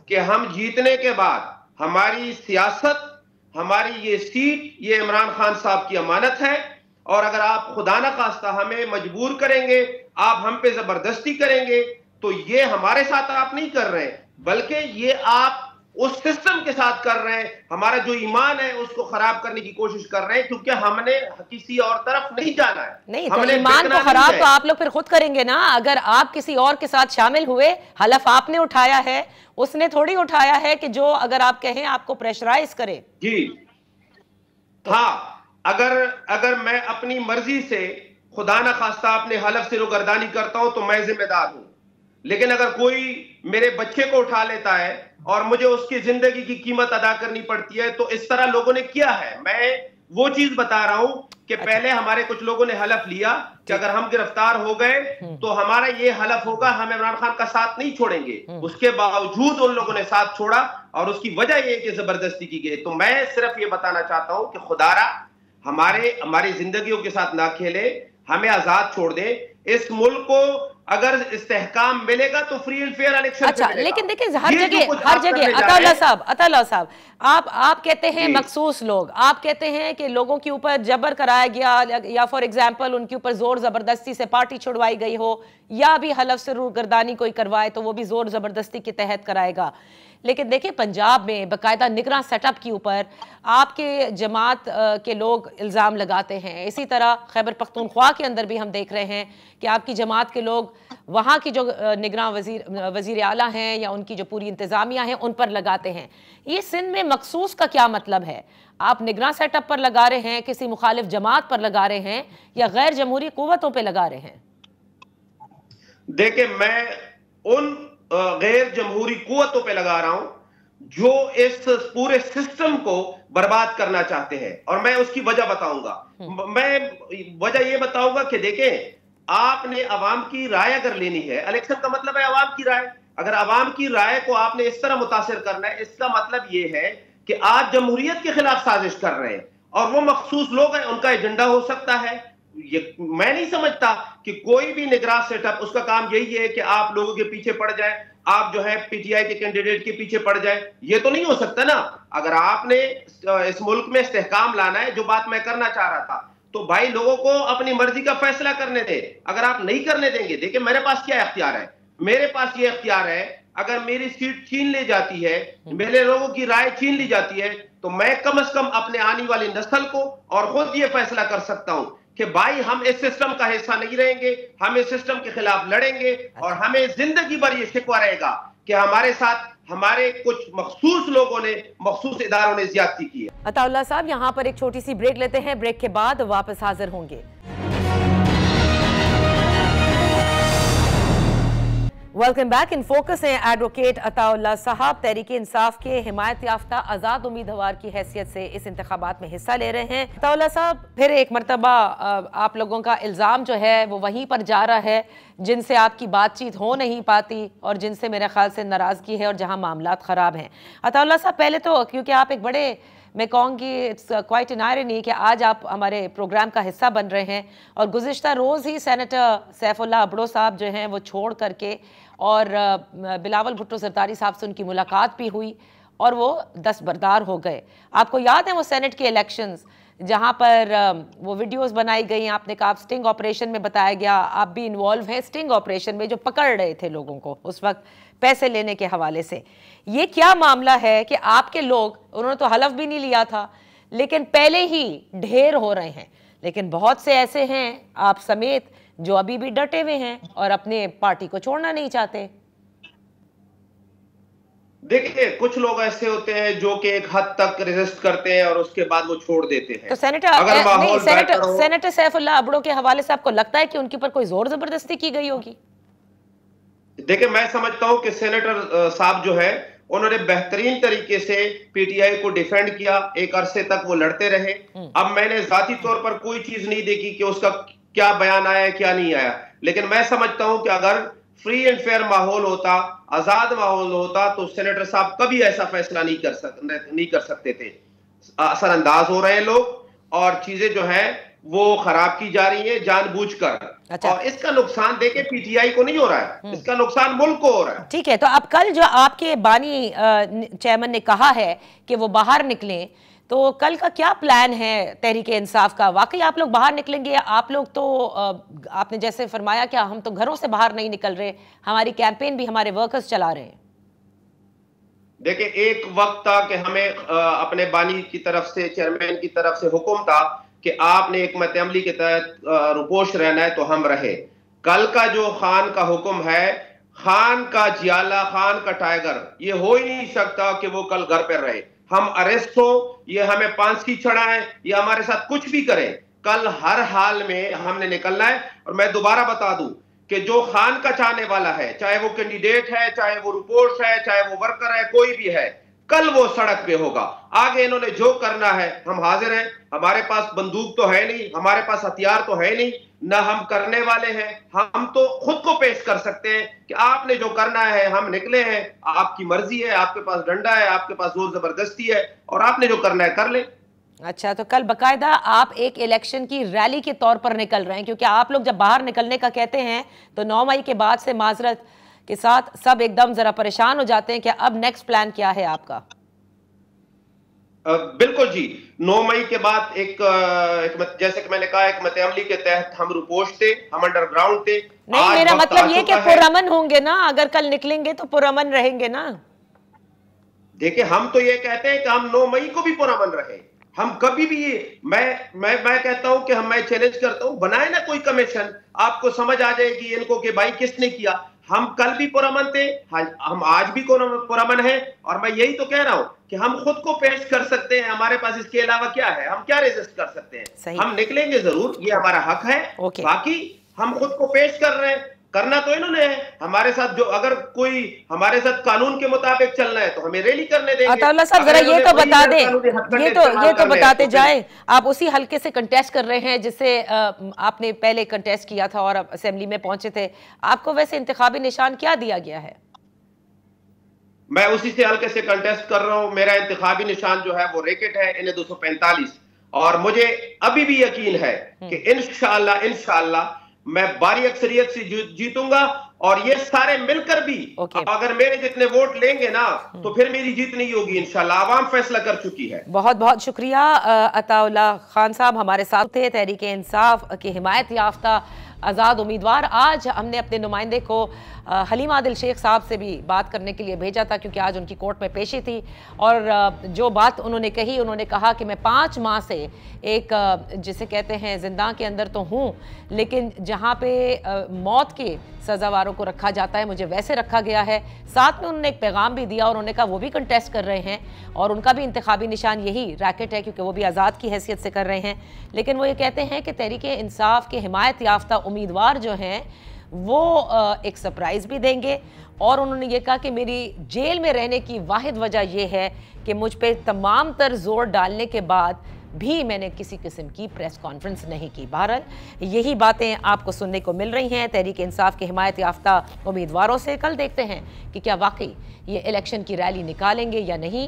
कि हम जीतने के बाद हमारी सियासत, हमारी ये सीट, ये इमरान खान साहब की अमानत है, और अगर आप खुदा न खास्ता हमें मजबूर करेंगे, आप हम पे जबरदस्ती करेंगे, तो ये हमारे साथ आप नहीं कर रहे हैं, बल्कि ये आप उस सिस्टम के साथ कर रहे हैं। हमारा जो ईमान है उसको खराब करने की कोशिश कर रहे हैं, क्योंकि हमने किसी और तरफ नहीं जाना है। नहीं, तो ईमान को खराब तो आप लोग फिर खुद करेंगे ना। अगर आप किसी और के साथ शामिल हुए, हलफ आपने उठाया है, उसने थोड़ी उठाया है कि जो अगर आप कहें आपको प्रेशराइज करे। जी हाँ, अगर मैं अपनी मर्जी से खुदा न खास्ता अपने हलफ से रुगर्दानी करता हूं तो मैं जिम्मेदार हूं, लेकिन अगर कोई मेरे बच्चे को उठा लेता है और मुझे उसकी जिंदगी की कीमत अदा करनी पड़ती है, तो इस तरह लोगों ने किया है। मैं वो चीज बता रहा हूं कि पहले हमारे कुछ लोगों ने हलफ लिया कि अगर हम गिरफ्तार हो गए तो हमारा ये हलफ होगा, हम इमरान खान का साथ नहीं छोड़ेंगे। उसके बावजूद उन लोगों ने साथ छोड़ा, और उसकी वजह ये कि जबरदस्ती की गई। तो मैं सिर्फ ये बताना चाहता हूं कि खुदारा हमारी जिंदगियों के साथ ना खेले, हमें आजाद छोड़ दे। इस मुल्क को अगर इस्तेहकाम मिलेगा तो फ्री एंड फेयर इलेक्शन अच्छा, लेकिन देखिए हर जगह अताउल्लाह साहब आप कहते हैं मखसूस लोग, आप कहते हैं कि लोगों के ऊपर जबर कराया गया, या फॉर एग्जांपल उनके ऊपर जोर जबरदस्ती से पार्टी छुड़वाई गई हो, या भी हलफ से रूगर्दानी कोई करवाए तो वो भी जोर जबरदस्ती के तहत कराएगा। लेकिन देखिए पंजाब में बाकायदा निगरान सेटअप के ऊपर आपके जमात के लोग इल्ज़ाम लगाते हैं। इसी तरह खैबर पख्तूनख्वा के अंदर भी हम देख रहे हैं कि आपकी जमात के लोग वहाँ की जो निगरान वज़ीर आला हैं या उनकी जो पूरी इंतज़ामिया हैं उन पर लगाते हैं। ये सिंध में मखसूस का क्या मतलब है? आप निगरान सेटअप पर लगा रहे हैं, किसी मुखालिफ जमात पर लगा रहे हैं, या गैर जमहूरी कुव्वतों पर लगा रहे हैं? देखिए, मैं उन गैर जमहूरी कुव्वतों पे लगा रहा हूं जो इस पूरे सिस्टम को बर्बाद करना चाहते हैं, और मैं उसकी वजह बताऊंगा। मैं वजह यह बताऊंगा कि देखें, आपने अवाम की राय अगर लेनी है, इलेक्शन का मतलब है अवाम की राय। अगर अवाम की राय को आपने इस तरह मुतासिर करना है, इसका मतलब यह है कि आप जमहूरियत के खिलाफ साजिश कर रहे हैं, और वो मखसूस लोग हैं, उनका एजेंडा हो सकता है। ये मैं नहीं समझता कि कोई भी निगरान सेटअप, उसका काम यही है कि आप लोगों के पीछे पड़ जाए, आप जो है पीटीआई के कैंडिडेट के पीछे पड़ जाए। ये तो नहीं हो सकता ना। अगर आपने इस मुल्क में इस्तेहकाम लाना है, जो बात मैं करना चाह रहा था, तो भाई लोगों को अपनी मर्जी का फैसला करने दे। अगर आप नहीं करने देंगे, देखिए मेरे पास क्या इख्तियार है, मेरे पास ये इख्तियार है, अगर मेरी सीट छीन ली जाती है, मेरे लोगों की राय छीन ली जाती है, तो मैं कम से कम अपने आने वाली नस्ल को और खुद ये फैसला कर सकता हूं कि भाई हम इस सिस्टम का हिस्सा नहीं रहेंगे, हम इस सिस्टम के खिलाफ लड़ेंगे, और हमें जिंदगी भर ये शिकवा रहेगा कि हमारे साथ हमारे कुछ मखसूस लोगों ने, मखसूस इदारों ने ज्यादती की है। अताउल्लाह साहब, यहां पर एक छोटी सी ब्रेक लेते हैं, ब्रेक के बाद वापस हाजिर होंगे। Welcome back. इन फोकस है एडवोकेट अताउल्लाह साहब, तहरीक इंसाफ के हिमायत याफ्ता आज़ाद उम्मीदवार की हैसियत से इस इंतखाबात में हिस्सा ले रहे हैं। अताउल्लाह साहब, फिर एक मरतबा आप लोगों का इल्ज़ाम जो है वो वहीं पर जा रहा है जिनसे आपकी बातचीत हो नहीं पाती और जिनसे मेरे ख्याल से नाराज़गी है और जहां मामलात ख़राब हैं। अताउल्लाह साहब, पहले तो क्योंकि आप एक बड़े, मैं कहूँगी इट्स क्वाइट एन आयरनी कि आज आप हमारे प्रोग्राम का हिस्सा बन रहे हैं, और गुज़िश्ता रोज़ ही सेनेटर सैफुल्लाह अबड़ो साहब जो हैं वो छोड़ करके, और बिलावल भुट्टो ज़रदारी साहब से उनकी मुलाकात भी हुई और वो दस्तबरदार हो गए। आपको याद है वो सेनेट के इलेक्शंस जहाँ पर वो वीडियोस बनाई गई, आपने कहा स्टिंग ऑपरेशन में बताया गया, आप भी इन्वॉल्व हैं स्टिंग ऑपरेशन में जो पकड़ रहे थे लोगों को उस वक्त पैसे लेने के हवाले से। ये क्या मामला है कि आपके लोग, उन्होंने तो हलफ भी नहीं लिया था, लेकिन पहले ही ढेर हो रहे हैं, लेकिन बहुत से ऐसे हैं आप समेत जो अभी भी डटे हुए हैं और अपने पार्टी को छोड़ना नहीं चाहते? देखिए, कुछ लोग ऐसे होते हैं जो कि एक हद तक रेजिस्ट करते हैं और उसके बाद वो छोड़ देते हैं। तो सेनेटर सैफुल्लाह अबड़ो के हवाले से आपको लगता है कि उनके ऊपर कोई जोर जबरदस्ती की गई होगी? देखिए, मैं समझता हूं कि सेनेटर साहब जो है उन्होंने बेहतरीन तरीके से पीटीआई को डिफेंड किया, एक अरसे तक वो लड़ते रहे। अब मैंने जाती तौर पर कोई चीज नहीं देखी कि उसका क्या बयान आया क्या नहीं आया, लेकिन मैं समझता हूं कि अगर फ्री एंड फेयर माहौल होता, आजाद माहौल होता, तो सेनेटर साहब कभी ऐसा फैसला नहीं कर सकते थे। असरअंदाज हो रहे हैं लोग और चीजें जो है वो खराब की जा रही है जानबूझकर। अच्छा। और इसका नुकसान देके पीटीआई को नहीं हो रहा है, इसका नुकसान मुल्क को हो रहा है। ठीक है, तो अब कल जो आपके बानी चेयरमैन ने कहा है कि वो बाहर निकलें, तो कल का क्या प्लान है तहरीक इंसाफ का? वाकई आप लोग बाहर निकलेंगे? आप लोग तो आपने जैसे फरमाया कि हम तो घरों से बाहर नहीं निकल रहे, हमारी कैंपेन भी हमारे वर्कर्स चला रहे हैं। देखिए, एक वक्त था कि हमें अपने बानी की तरफ से, चेयरमैन की तरफ से हुक्म था कि आपने एक मतअमली के तहत रुपोश रहना है, तो हम रहे। कल का जो खान का हुक्म है, खान का जियाला, खान का टाइगर, ये हो ही नहीं सकता कि वो कल घर पर रहे। हम अरेस्ट हो, ये हमें फांसी चढ़ाए, ये हमारे साथ कुछ भी करें, कल हर हाल में हमने निकलना है। और मैं दोबारा बता दूं कि जो खान का चाहने वाला है, चाहे वो कैंडिडेट है, चाहे वो रुपोश है, चाहे वो वर्कर है, कोई भी है, कल वो सड़क पे होगा। आगे इन्होंने जो करना है, हम हाजिर हैं। हमारे पास बंदूक तो है नहीं, हमारे पास हथियार तो है नहीं, ना हम करने वाले हैं। हम तो खुद को पेश कर सकते हैं कि आपने जो करना है, हम निकले हैं, आपकी मर्जी है, आपके पास डंडा है, आपके पास जोर जबरदस्ती है, और आपने जो करना है कर ले। अच्छा, तो कल बकायदा आप एक इलेक्शन की रैली के तौर पर निकल रहे हैं, क्योंकि आप लोग जब बाहर निकलने का कहते हैं तो 9 मई के बाद से माजरत के साथ सब एकदम जरा परेशान हो जाते हैं। क्या अब नेक्स्ट प्लान क्या है आपका? बिल्कुल जी, 9 मई के बाद जैसे कि मैंने कहा, एक मतअमली के तहत हम रुपोश थे, हम अंडरग्राउंड थे। नहीं, मेरा मतलब ये कि पुरअमन होंगे ना, अगर कल निकलेंगे तो पुरअमन रहेंगे ना। देखिए, हम तो ये कहते हैं कि हम 9 मई को भी पुरअमन रहे। हम कभी भी मैं कहता हूं कि मैं चैलेंज करता हूं, बनाए ना कोई कमीशन, आपको समझ आ जाएगी इनको कि भाई किसने किया। हम कल भी पुरअमन थे, हम आज भी पुरअमन है, और मैं यही तो कह रहा हूं कि हम खुद को पेश कर सकते हैं। हमारे पास इसके अलावा क्या है? हम क्या रेजिस्ट कर सकते हैं? हम निकलेंगे जरूर, ये हमारा हक है। बाकी हम खुद को पेश कर रहे हैं, करना तो इन्होंने है हमारे साथ। जो अगर कोई हमारे साथ कानून के मुताबिक चलना है तो हमें रैली करने देंगे। अताउल्लाह साहब, जरा ये तो बता दें, ये तो बताते जाए, आप उसी हल्के से कंटेस्ट कर रहे हैं जिससे आपने पहले कंटेस्ट किया था और असेंबली में पहुंचे थे। आपको वैसे इंतखाबी निशान क्या दिया गया है? मैं उसी से हल्के से कंटेस्ट कर रहा हूं। मेरा इंतखाबी निशान जो है वो रैकेट है, इन्हें 245। और मुझे अभी भी यकीन है कि इंशाअल्लाह मैं भारी अक्सरियत से जीतूंगा। और ये सारे मिलकर भी अगर मेरे जितने वोट लेंगे ना तो फिर मेरी जीत नहीं होगी इंशाल्लाह। आवाम फैसला कर चुकी है। बहुत बहुत शुक्रिया अताउल्लाह खान साहब, हमारे साथ थे, तहरीक इंसाफ के हिमायत याफ्ता आज़ाद उम्मीदवार। आज हमने अपने नुमाइंदे को हलीम आदिल शेख साहब से भी बात करने के लिए भेजा था, क्योंकि आज उनकी कोर्ट में पेशी थी। और जो बात उन्होंने कही, उन्होंने कहा कि मैं 5 माह से एक जिसे कहते हैं जिंदा के अंदर तो हूँ, लेकिन जहाँ पे मौत के सज़ावारों को रखा जाता है मुझे वैसे रखा गया है। साथ में उन्होंने एक पैगाम भी दिया और उन्होंने कहा वो भी कंटेस्ट कर रहे हैं और उनका भी इंतखाबी निशान यही रैकेट है, क्योंकि वो भी आज़ाद की हैसियत से कर रहे हैं। लेकिन वो ये कहते हैं कि तहरीक इंसाफ के हिमायत याफ्ता उम्मीदवार जो हैं वो एक सरप्राइज़ भी देंगे। और उन्होंने ये कहा कि मेरी जेल में रहने की वाहिद वजह यह है कि मुझ पर तमाम तर जोर डालने के बाद भी मैंने किसी किस्म की प्रेस कॉन्फ्रेंस नहीं की। बहरहाल यही बातें आपको सुनने को मिल रही हैं तहरीक इंसाफ के हिमायत याफ्ता उम्मीदवारों से। कल देखते हैं कि क्या वाकई ये इलेक्शन की रैली निकालेंगे या नहीं।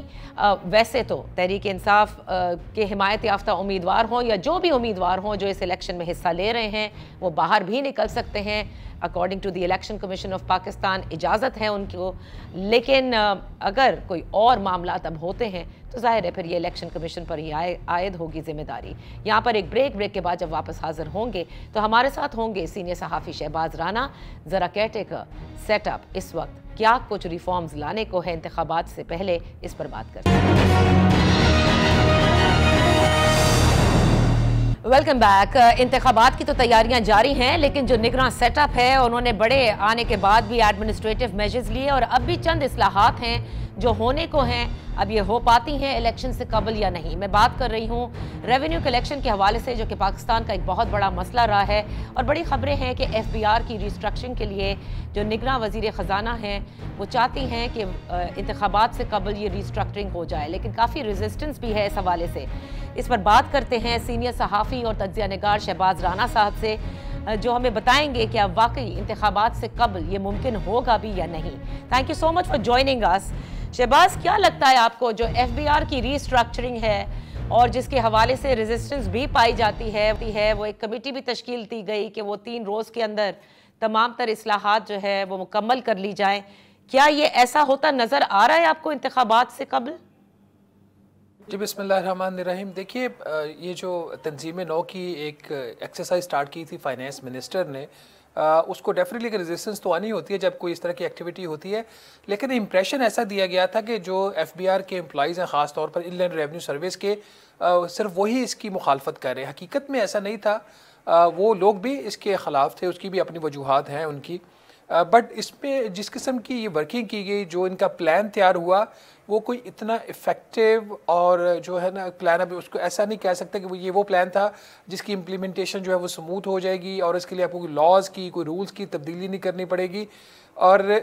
वैसे तो तहरीक इंसाफ के हिमायत याफ्ता उम्मीदवार हों या जो भी उम्मीदवार हों जो इस इलेक्शन में हिस्सा ले रहे हैं, वो बाहर भी निकल सकते हैं। According to the election commission of Pakistan इजाज़त है उनको। लेकिन अगर कोई और मामला अब होते हैं तो जाहिर है फिर ये इलेक्शन कमीशन पर ही आयद होगी जिम्मेदारी। यहाँ पर एक ब्रेक के बाद जब वापस हाजिर होंगे तो हमारे साथ होंगे सीनियर सहाफ़ी शहबाज राना। ज़रा केयरटेकर सेटअप इस वक्त क्या कुछ रिफॉर्म्स लाने को है इंतखाबात से पहले, इस पर बात करते हैं। Welcome back. इंतखाबात की तो तैयारियां जारी हैं, लेकिन जो निगरान सेटअप है उन्होंने बड़े आने के बाद भी एडमिनिस्ट्रेटिव मेजर्स लिए और अब भी चंद इस्लाहात हैं जो होने को हैं। अब ये हो पाती हैं इलेक्शन से कबल या नहीं। मैं बात कर रही हूँ रेवेन्यू कलेक्शन के हवाले से, जो कि पाकिस्तान का एक बहुत बड़ा मसला रहा है। और बड़ी खबरें हैं कि FBR की रिस्ट्रक्चरिंग के लिए जो निगरान वज़ीर ख़जाना हैं वो चाहती हैं कि इंतखाबात से कबल ये रिस्ट्रक्चरिंग हो जाए, लेकिन काफ़ी रेजिस्टेंस भी है इस हवाले से। इस पर बात करते हैं सीनियर सहाफ़ी और तज्ज़िया निगार शहबाज राना साहब से, जो हमें बताएंगे कि अब वाकई इंतखाबात से कबल ये मुमकिन होगा भी या नहीं। Thank you so much for joining us. Shahbaz, क्या लगता है आपको जो FBR की रीस्ट्रक्चरिंग है और जिसके हवाले से रेजिस्टेंस भी पाई जाती है वो एक कमेटी भी तश्कील दी गई कि वो 3 रोज़ के अंदर तमाम तर इस्लाहात जो है वो मुकम्मल कर ली जाएं, क्या ये ऐसा होता नज़र आ रहा है आपको इंतखाबात से कबल? जी बिस्मिल्लाहिर्रहमानिर्रहीम। देखिए, ये जो तंजीम नौ की एक एक्सरसाइज स्टार्ट की थी फाइनेंस मिनिस्टर ने, उसको डेफिनेटली एक रेजिस्टेंस तो आनी होती है जब कोई इस तरह की एक्टिविटी होती है। लेकिन इम्प्रेशन ऐसा दिया गया था कि जो FBR के एम्प्लॉइज़ हैं, ख़ास तौर पर इनलैंड रेवेन्यू सर्विस के, सिर्फ वही इसकी मुखालफत कर रहे हैं। हकीकत में ऐसा नहीं था, वो लोग भी इसके ख़िलाफ़ थे, उसकी भी अपनी वजूहात हैं उनकी। बट इसमें जिस किस्म की ये वर्किंग की गई, जो इनका प्लान तैयार हुआ, वो कोई इतना इफ़ेक्टिव और जो है ना प्लान, अभी उसको ऐसा नहीं कह सकते कि वो प्लान था जिसकी इम्प्लीमेंटेशन जो है वो स्मूथ हो जाएगी और इसके लिए आपको कोई लॉज की, कोई रूल्स की तब्दीली नहीं करनी पड़ेगी। और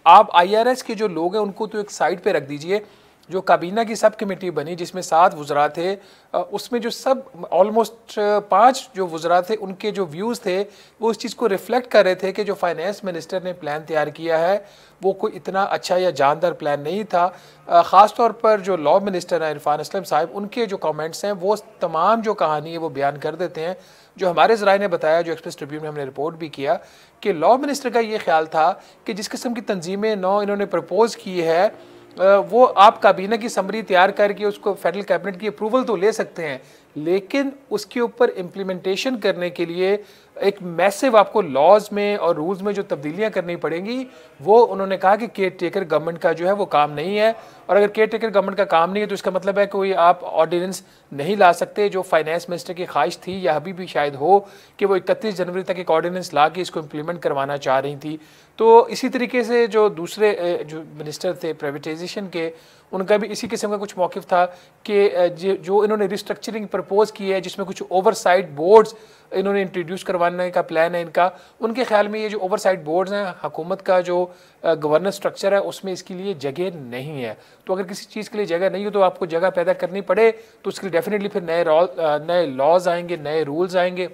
आप IRS के जो लोग हैं उनको तो एक साइड पे रख दीजिए, जो काबीना की सब कमेटी बनी जिसमें 7 वज़रा थे, उसमें जो सब ऑलमोस्ट 5 जो वज़रा थे उनके जो व्यूज़ थे वो उस चीज़ को रिफ्लेक्ट कर रहे थे कि जो फाइनेंस मिनिस्टर ने प्लान तैयार किया है वो कोई इतना अच्छा या जानदार प्लान नहीं था। ख़ास तौर पर जो लॉ मिनिस्टर हैं इरफान असलम साहब, उनके जो कमेंट्स हैं वो तमाम जो कहानी है वो बयान कर देते हैं। जो हमारे ज़राए ने बताया, जो एक्सप्रेस ट्रिब्यून में हमने रिपोर्ट भी किया, कि लॉ मिनिस्टर का ये ख्याल था कि जिस किस्म की तंजीमें नौ इन्होंने प्रपोज़ की है वो आप काबीना की समरी तैयार करके उसको फेडरल कैबिनेट की अप्रूवल तो ले सकते हैं, लेकिन उसके ऊपर इम्प्लीमेंटेशन करने के लिए एक मैसिव आपको लॉज में और रूल्स में जो तब्दीलियां करनी पड़ेंगी, वो उन्होंने कहा कि केयर टेकर गवर्नमेंट का जो है वो काम नहीं है। और अगर केयर टेकर गवर्नमेंट का काम नहीं है तो इसका मतलब है कोई आप ऑर्डिनेंस नहीं ला सकते। जो फाइनेंस मिनिस्टर की ख्वाहिश थी या अभी भी शायद हो कि वो 31 जनवरी तक एक ऑर्डिनेंस ला के इसको इम्प्लीमेंट करवाना चाह रही थी। तो इसी तरीके से जो दूसरे जो मिनिस्टर थे प्राइवेटाइजेशन के, उनका भी इसी किस्म का कुछ मौक़िफ़ था कि जो इन्होंने रिस्ट्रक्चरिंग प्रपोज की है जिसमें कुछ ओवरसाइट बोर्ड्स इन्होंने इंट्रोड्यूस करवाने का प्लान है इनका, उनके ख्याल में ये जो ओवरसाइट बोर्ड्स हैं, हुकूमत का जो गवर्नेंस स्ट्रक्चर है उसमें इसके लिए जगह नहीं है। तो अगर किसी चीज़ के लिए जगह नहीं हो तो आपको जगह पैदा करनी पड़े, तो उसके लिए डेफिनेटली फिर नए लॉज आएंगे, नए रूल्स आएंगे।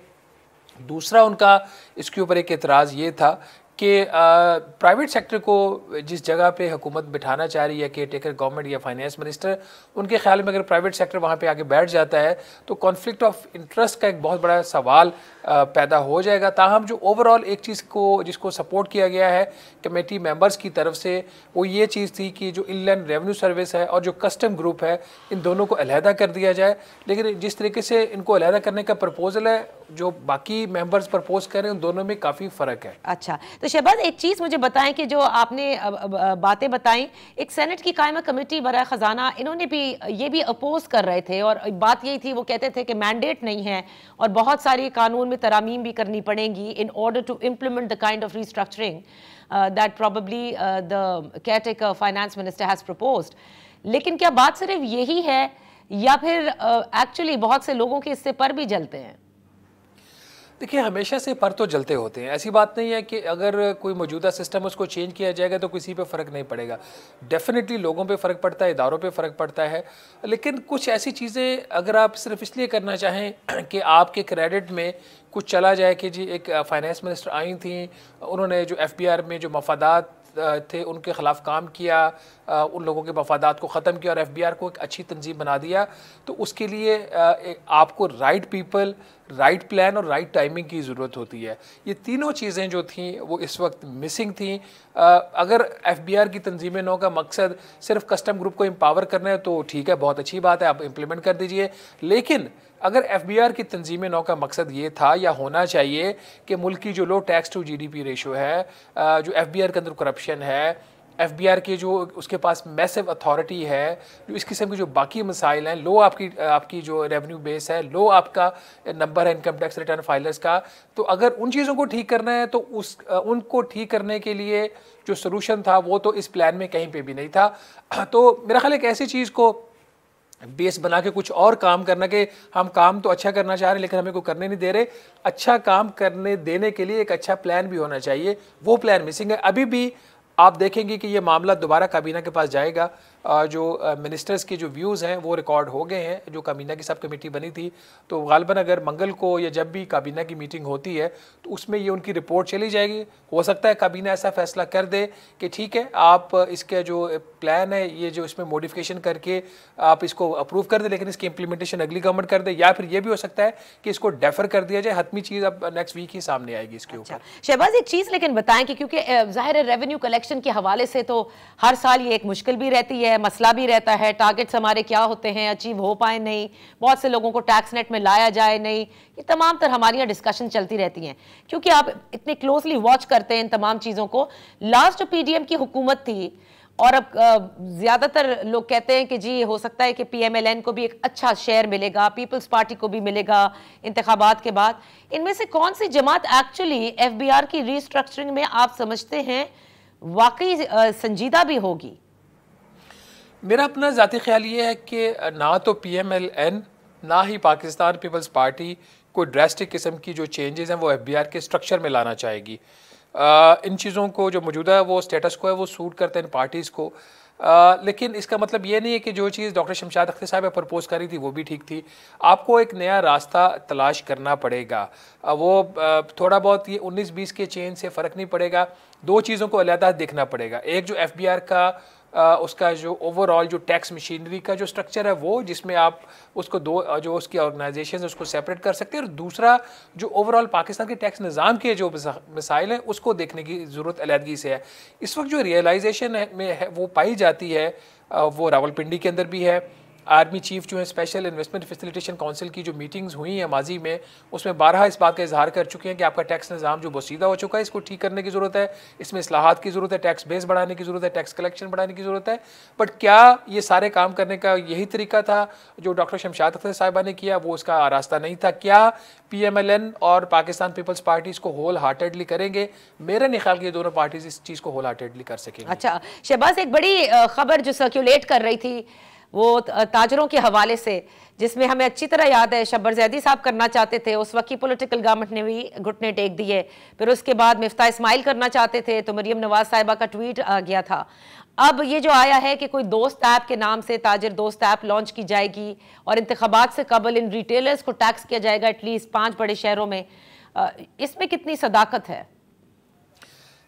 दूसरा उनका इसके ऊपर एक एतराज़ ये था कि प्राइवेट सेक्टर को जिस जगह पे हुकूमत बिठाना चाह रही है केयर टेकर गवर्नमेंट या फाइनेंस मिनिस्टर, उनके ख्याल में अगर प्राइवेट सेक्टर वहाँ पे आके बैठ जाता है तो कॉन्फ्लिक्ट ऑफ इंटरेस्ट का एक बहुत बड़ा सवाल पैदा हो जाएगा। ताहम जो ओवरऑल एक चीज़ को जिसको सपोर्ट किया गया है कमेटी मेंबर्स की तरफ से, वो ये चीज़ थी कि जो इनलैंड रेवेन्यू सर्विस है और जो कस्टम ग्रुप है, इन दोनों को अलहदा कर दिया जाए। लेकिन जिस तरीके से इनको अलहदा करने का प्रपोजल है, जो बाकी मेंबर्स प्रपोज कर रहे हैं, उन दोनों में काफ़ी फ़र्क है। अच्छा, तो शहबाज एक चीज़ मुझे बताएं कि जो आपने बातें बताई, एक सेनेट की कायमा कमेटी बराए ख़जाना, इन्होंने भी ये भी अपोज कर रहे थे और बात यही थी, वो कहते थे कि मैंडेट नहीं है और बहुत सारी कानून में तरामीम भी करनी पड़ेंगी in order to implement the kind of restructuring that probably the caretaker finance minister has proposed. लेकिन क्या बात सिर्फ यही है या फिर एक्चुअली बहुत से लोगों के इससे पर भी जलते हैं? देखिए, हमेशा से पर तो जलते होते हैं, ऐसी बात नहीं है कि अगर कोई मौजूदा सिस्टम उसको चेंज किया जाएगा तो किसी पे फ़र्क नहीं पड़ेगा। डेफिनेटली लोगों पे फ़र्क पड़ता है, इदारों पे फ़र्क पड़ता है। लेकिन कुछ ऐसी चीज़ें अगर आप सिर्फ इसलिए करना चाहें कि आपके क्रेडिट में कुछ चला जाए कि जी एक फाइनेंस मिनिस्टर आई थी, उन्होंने जो FBR में जो मफादात थे उनके ख़िलाफ़ काम किया, उन लोगों के मफादात को ख़त्म किया और FBR को एक अच्छी तंजीम बना दिया, तो उसके लिए आपको राइट पीपल, राइट प्लान और राइट टाइमिंग की ज़रूरत होती है। ये तीनों चीज़ें जो थीं वो इस वक्त मिसिंग थीं। अगर FBR की तंजीम नौ का मकसद सिर्फ कस्टम ग्रुप को एम्पावर करना है तो ठीक है, बहुत अच्छी बात है, आप इम्प्लीमेंट कर दीजिए। लेकिन अगर FBR की तंजीम नौ का मकसद ये था या होना चाहिए कि मुल्क की जो लो टैक्स टू GDP रेशो है, जो FBR के अंदर करप्शन है, FBR के जो उसके पास मैसिव अथॉरिटी है, जो इस किस्म के जो बाकी मसाइल हैं, लो आपकी जो रेवेन्यू बेस है, लो आपका नंबर है इनकम टैक्स रिटर्न फाइलर्स का, तो अगर उन चीज़ों को ठीक करना है तो उनको ठीक करने के लिए जो सोल्यूशन था वो तो इस प्लान में कहीं पे भी नहीं था। तो मेरा ख्याल है एक ऐसी चीज़ को बेस बना के कुछ और काम करना कि हम काम तो अच्छा करना चाह रहे हैं लेकिन हमें को करने नहीं दे रहे, अच्छा काम करने देने के लिए एक अच्छा प्लान भी होना चाहिए, वो प्लान मिसिंग है। अभी भी आप देखेंगे कि ये मामला दोबारा काबीना के पास जाएगा। जो मिनिस्टर्स के जो व्यूज़ हैं वो रिकॉर्ड हो गए हैं, जो काबीना की सब कमेटी बनी थी, तो गालिबन अगर मंगल को या जब भी काबीना की मीटिंग होती है तो उसमें ये उनकी रिपोर्ट चली जाएगी। हो सकता है काबीना ऐसा फैसला कर दे कि ठीक है, आप इसका जो प्लान है ये जो इसमें मॉडिफिकेशन करके आप इसको अप्रूव कर दें, लेकिन इसकी इम्प्लीमेंटेशन अगली गवर्नमेंट कर दे, या फिर ये भी हो सकता है कि इसको डेफर कर दिया जाए। हतमी चीज़ अब नेक्स्ट वीक ही सामने आएगी इसके ऊपर। शहबाज एक चीज़ लेकिन बताएं कि क्योंकि ज़ाहिर है रेवेन्यू कलेक्शन के हवाले से तो हर साल ये एक मुश्किल भी रहती है, मसला भी रहता है, टारगेट्स हमारे क्या होते हैं, अचीव हो पाए नहीं, बहुत से लोगों को टैक्स नेट में लाया जाए नहीं, ये तमाम तरह हमारी यहाँ डिस्कशन चलती रहती हैं। क्योंकि आप इतने क्लोजली वॉच करते हैं इन तमाम चीज़ों को। लास्ट जो PDM की हुकूमत थी और अब ज़्यादातर लोग कहते हैं कि जी हो सकता है कि PMLN को भी एक अच्छा शेयर मिलेगा, पीपल्स पार्टी को भी मिलेगा इंतखाबात के बाद। इनमें से कौन सी जमात एक्चुअली FBR की रीस्ट्रक्चरिंग में आप समझते हैं वाकई संजीदा भी होगी? मेरा अपना ज़ाती ख्याल ये है कि ना तो PMLN ना ही पाकिस्तान पीपल्स पार्टी कोई ड्रास्टिक किस्म की जो चेंजेस हैं वो FBR के स्ट्रक्चर में लाना चाहेगी। इन चीज़ों को जो मौजूदा वो स्टेटस को है वो सूट करते हैं इन पार्टीज़ को। लेकिन इसका मतलब ये नहीं है कि जो चीज़ डॉक्टर शमशाद अख्तर साहब प्रपोज करी थी वो भी ठीक थी। आपको एक नया रास्ता तलाश करना पड़ेगा। वो थोड़ा बहुत ये 19-20 के चेंज से फ़र्क नहीं पड़ेगा। दो चीज़ों को अलहदा देखना पड़ेगा। एक जो FBR का उसका जो ओवरऑल जो टैक्स मशीनरी का जो स्ट्रक्चर है वो, जिसमें आप उसको दो जो उसकी ऑर्गेनाइजेशन है उसको सेपरेट कर सकते हैं, और दूसरा जो ओवरऑल पाकिस्तान के टैक्स निज़ाम के जो मसाइल हैं उसको देखने की ज़रूरत अलहदगी से है। इस वक्त जो रियलाइजेशन में है वो पाई जाती है वो रावलपिंडी के अंदर भी है। आर्मी चीफ जो है स्पेशल इन्वेस्टमेंट फैसिलिटेशन काउंसिल की जो मीटिंग्स हुई हैं माजी में, उसमें 12 इस बात का इजहार कर चुके हैं कि आपका टैक्स निज़ाम जो बोसीदा हो चुका है इसको ठीक करने की ज़रूरत है, इसमें इस्लाहात की ज़रूरत है, टैक्स बेस बढ़ाने की ज़रूरत है, टैक्स कलेक्शन बढ़ाने की ज़रूरत है। बट क्या ये सारे काम करने का यही तरीका था जो डॉक्टर शमशाद अख्तर साहिबा ने किया, वो उसका रास्ता नहीं था? क्या PMLN और पाकिस्तान पीपल्स पार्टी इसको होल हार्टेडली करेंगे? मेरा नहीं ख्याल कि ये दोनों पार्टीज इस चीज़ को होल हार्टेडली कर सकेंगे। अच्छा शहबाज, एक बड़ी खबर जो सर्कुलेट कर रही थी वो ताजरों के हवाले से, जिसमें हमें अच्छी तरह याद है शब्बर जैदी साहब करना चाहते थे, उस वक्त की पॉलिटिकल गवर्नमेंट ने भी घुटने टेक दिए। फिर उसके बाद मिफ्ता इस्माइल करना चाहते थे तो मरियम नवाज साहिबा का ट्वीट आ गया था। अब ये जो आया है कि कोई दोस्त ऐप के नाम से ताजिर दोस्त ऐप लॉन्च की जाएगी और इंतखाबात से कबल इन रिटेलर्स को टैक्स किया जाएगा एटलीस्ट 5 बड़े शहरों में, इसमें कितनी सदाकत है?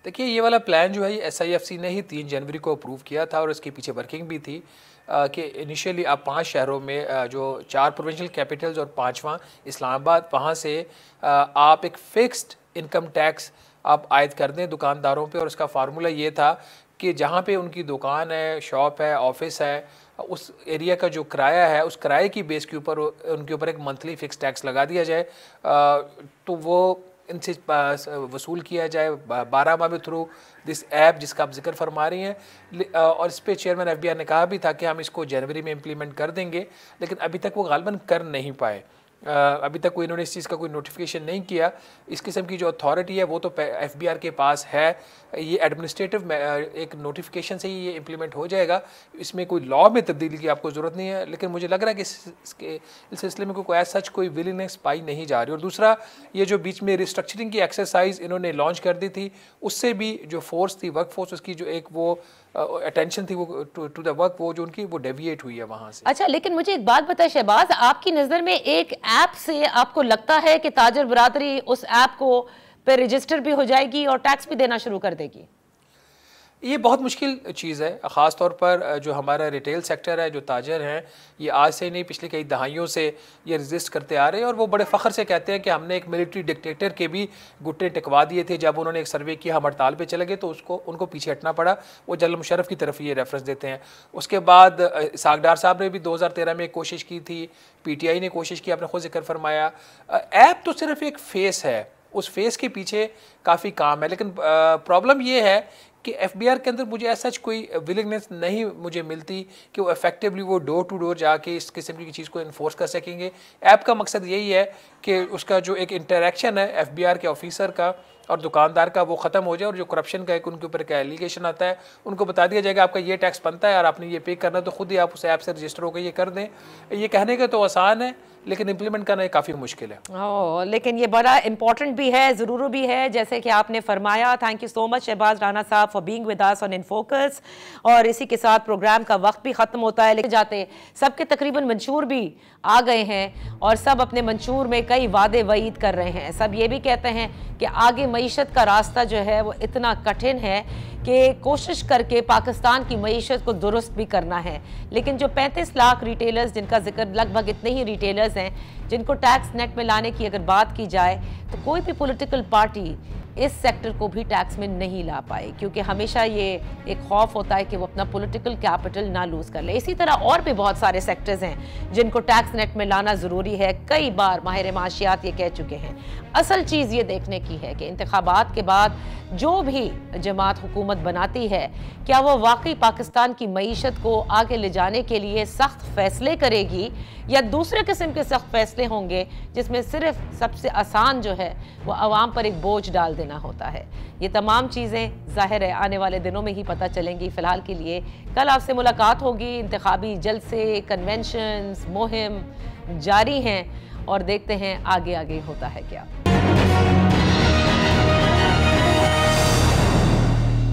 देखिए, ये वाला प्लान जो है ये SIFC ने ही 3 जनवरी को अप्रूव किया था और इसके पीछे वर्किंग भी थी कि इनिशियली आप 5 शहरों में जो 4 प्रोविंशियल कैपिटल्स और 5वां इस्लामाबाद, वहाँ से आप एक फ़िक्स्ड इनकम टैक्स आप आयद कर दें दुकानदारों पे। और उसका फार्मूला ये था कि जहाँ पे उनकी दुकान है, शॉप है, ऑफिस है, उस एरिया का जो किराया है उस किराए की बेस के ऊपर उनके ऊपर एक मंथली फ़िक्स टैक्स लगा दिया जाए। तो वो इनसे वसूल किया जाए 12 माह में थ्रू दिस ऐप जिसका आप जिक्र फरमा रही हैं। और इस पर चेयरमैन FBR ने कहा भी था कि हम इसको जनवरी में इम्प्लीमेंट कर देंगे, लेकिन अभी तक वो गालिबन कर नहीं पाए। अभी तक कोई इन्होंने इस चीज़ का कोई नोटिफिकेशन नहीं किया। इस किस्म की जो अथॉरिटी है वो तो FBR के पास है, ये एडमिनिस्ट्रेटिव एक नोटिफिकेशन से ही ये इम्प्लीमेंट हो जाएगा, इसमें कोई लॉ में तब्दीली की आपको ज़रूरत नहीं है। लेकिन मुझे लग रहा है कि इस सिलसिले में कोई सच कोई विलिंगनेस पाई नहीं जा रही। और दूसरा, ये जो बीच में रिस्ट्रक्चरिंग की एक्सरसाइज इन्होंने लॉन्च कर दी थी, उससे भी जो फोर्स थी, वर्क फोर्स, उसकी जो एक वो अटेंशन थी वो टू द वर्क, वो जो उनकी वो डेविएट हुई है वहाँ से। अच्छा, लेकिन मुझे एक बात बताए शहबाज, आपकी नज़र में एक ऐप से आपको लगता है कि ताजर बरादरी उस ऐप को पे रजिस्टर भी हो जाएगी और टैक्स भी देना शुरू कर देगी? ये बहुत मुश्किल चीज़ है, ख़ास तौर पर जो हमारा रिटेल सेक्टर है, जो ताजर हैं, ये आज से नहीं पिछले कई दहाइयों से ये रजिस्ट करते आ रहे हैं। और वो बड़े फ़ख्र से कहते हैं कि हमने एक मिलिट्री डिक्टेटर के भी घुटने टिकवा दिए थे। जब उन्होंने एक सर्वे किया, हम हड़ताल पे चले गए तो उनको पीछे हटना पड़ा। वो जनरल मुशर्रफ की तरफ ये रेफरेंस देते हैं। उसके बाद इसहाक डार साहब ने भी 2013 में एक कोशिश की थी, PTI ने कोशिश की, आपने खुद जिक्र फरमाया। ऐप तो सिर्फ एक फेस है, उस फेस के पीछे काफ़ी काम है। लेकिन प्रॉब्लम ये है कि FBR के अंदर मुझे ऐसा कोई विलिंगनेस नहीं मुझे मिलती कि वो इफेक्टिवली वो डोर टू डोर जाके इस किस्म की चीज़ को इन्फोर्स कर सकेंगे। ऐप का मकसद यही है कि उसका जो एक इंटरेक्शन है FBR के ऑफिसर का और दुकानदार का वो ख़त्म हो जाए, और जो करप्शन का एक उनके ऊपर का एलिगेशन आता है उनको बता दिया जाएगा आपका ये टैक्स बनता है और आपने ये पे करना है, तो खुद ही आप उस ऐप से रजिस्टर होकर ये कर दें। ये कहने का तो आसान है लेकिन इम्प्लीमेंट करना काफ़ी मुश्किल है। लेकिन ये बड़ा इंपॉर्टेंट भी है, ज़रूरी भी है, जैसे कि आपने फरमाया। Thank you so much Shahbaz Rana sahab for being with us on in focus. और इसी के साथ प्रोग्राम का वक्त भी ख़त्म होता है, लेकिन जाते सबके तकरीबन मंशूर भी आ गए हैं और सब अपने मंशूर में कई वादे वईद कर रहे हैं। सब ये भी कहते हैं कि आगे मईशत का रास्ता जो है वो इतना कठिन है कि कोशिश करके पाकिस्तान की मईशत को दुरुस्त भी करना है। लेकिन जो 35 लाख रिटेलर्स, जिनका जिक्र लगभग इतने ही रिटेलर्स हैं जिनको टैक्स नेट में लाने की अगर बात की जाए, तो कोई भी पॉलिटिकल पार्टी इस सेक्टर को भी टैक्स में नहीं ला पाए, क्योंकि हमेशा ये एक खौफ होता है कि वो अपना पॉलिटिकल कैपिटल ना लूज कर ले। इसी तरह और भी बहुत सारे सेक्टर्स हैं जिनको टैक्स नेट में लाना ज़रूरी है। कई बार माहिर माशियात ये कह चुके हैं। असल चीज़ ये देखने की है कि इंतखाबात के बाद जो भी जमात हुकूमत बनाती है, क्या वो वाकई पाकिस्तान की मईशत को आगे ले जाने के लिए सख्त फैसले करेगी या दूसरे किस्म के सख्त फैसले होंगे जिसमें सिर्फ सबसे आसान जो है वो आवाम पर एक बोझ डाल देना होता है। ये तमाम चीज़ें ज़ाहिर है आने वाले दिनों में ही पता चलेंगी। फ़िलहाल के लिए कल आपसे मुलाकात होगी। इंतखाबी जलसे, कन्वेंशंस, मुहिम जारी हैं और देखते हैं आगे आगे होता है क्या।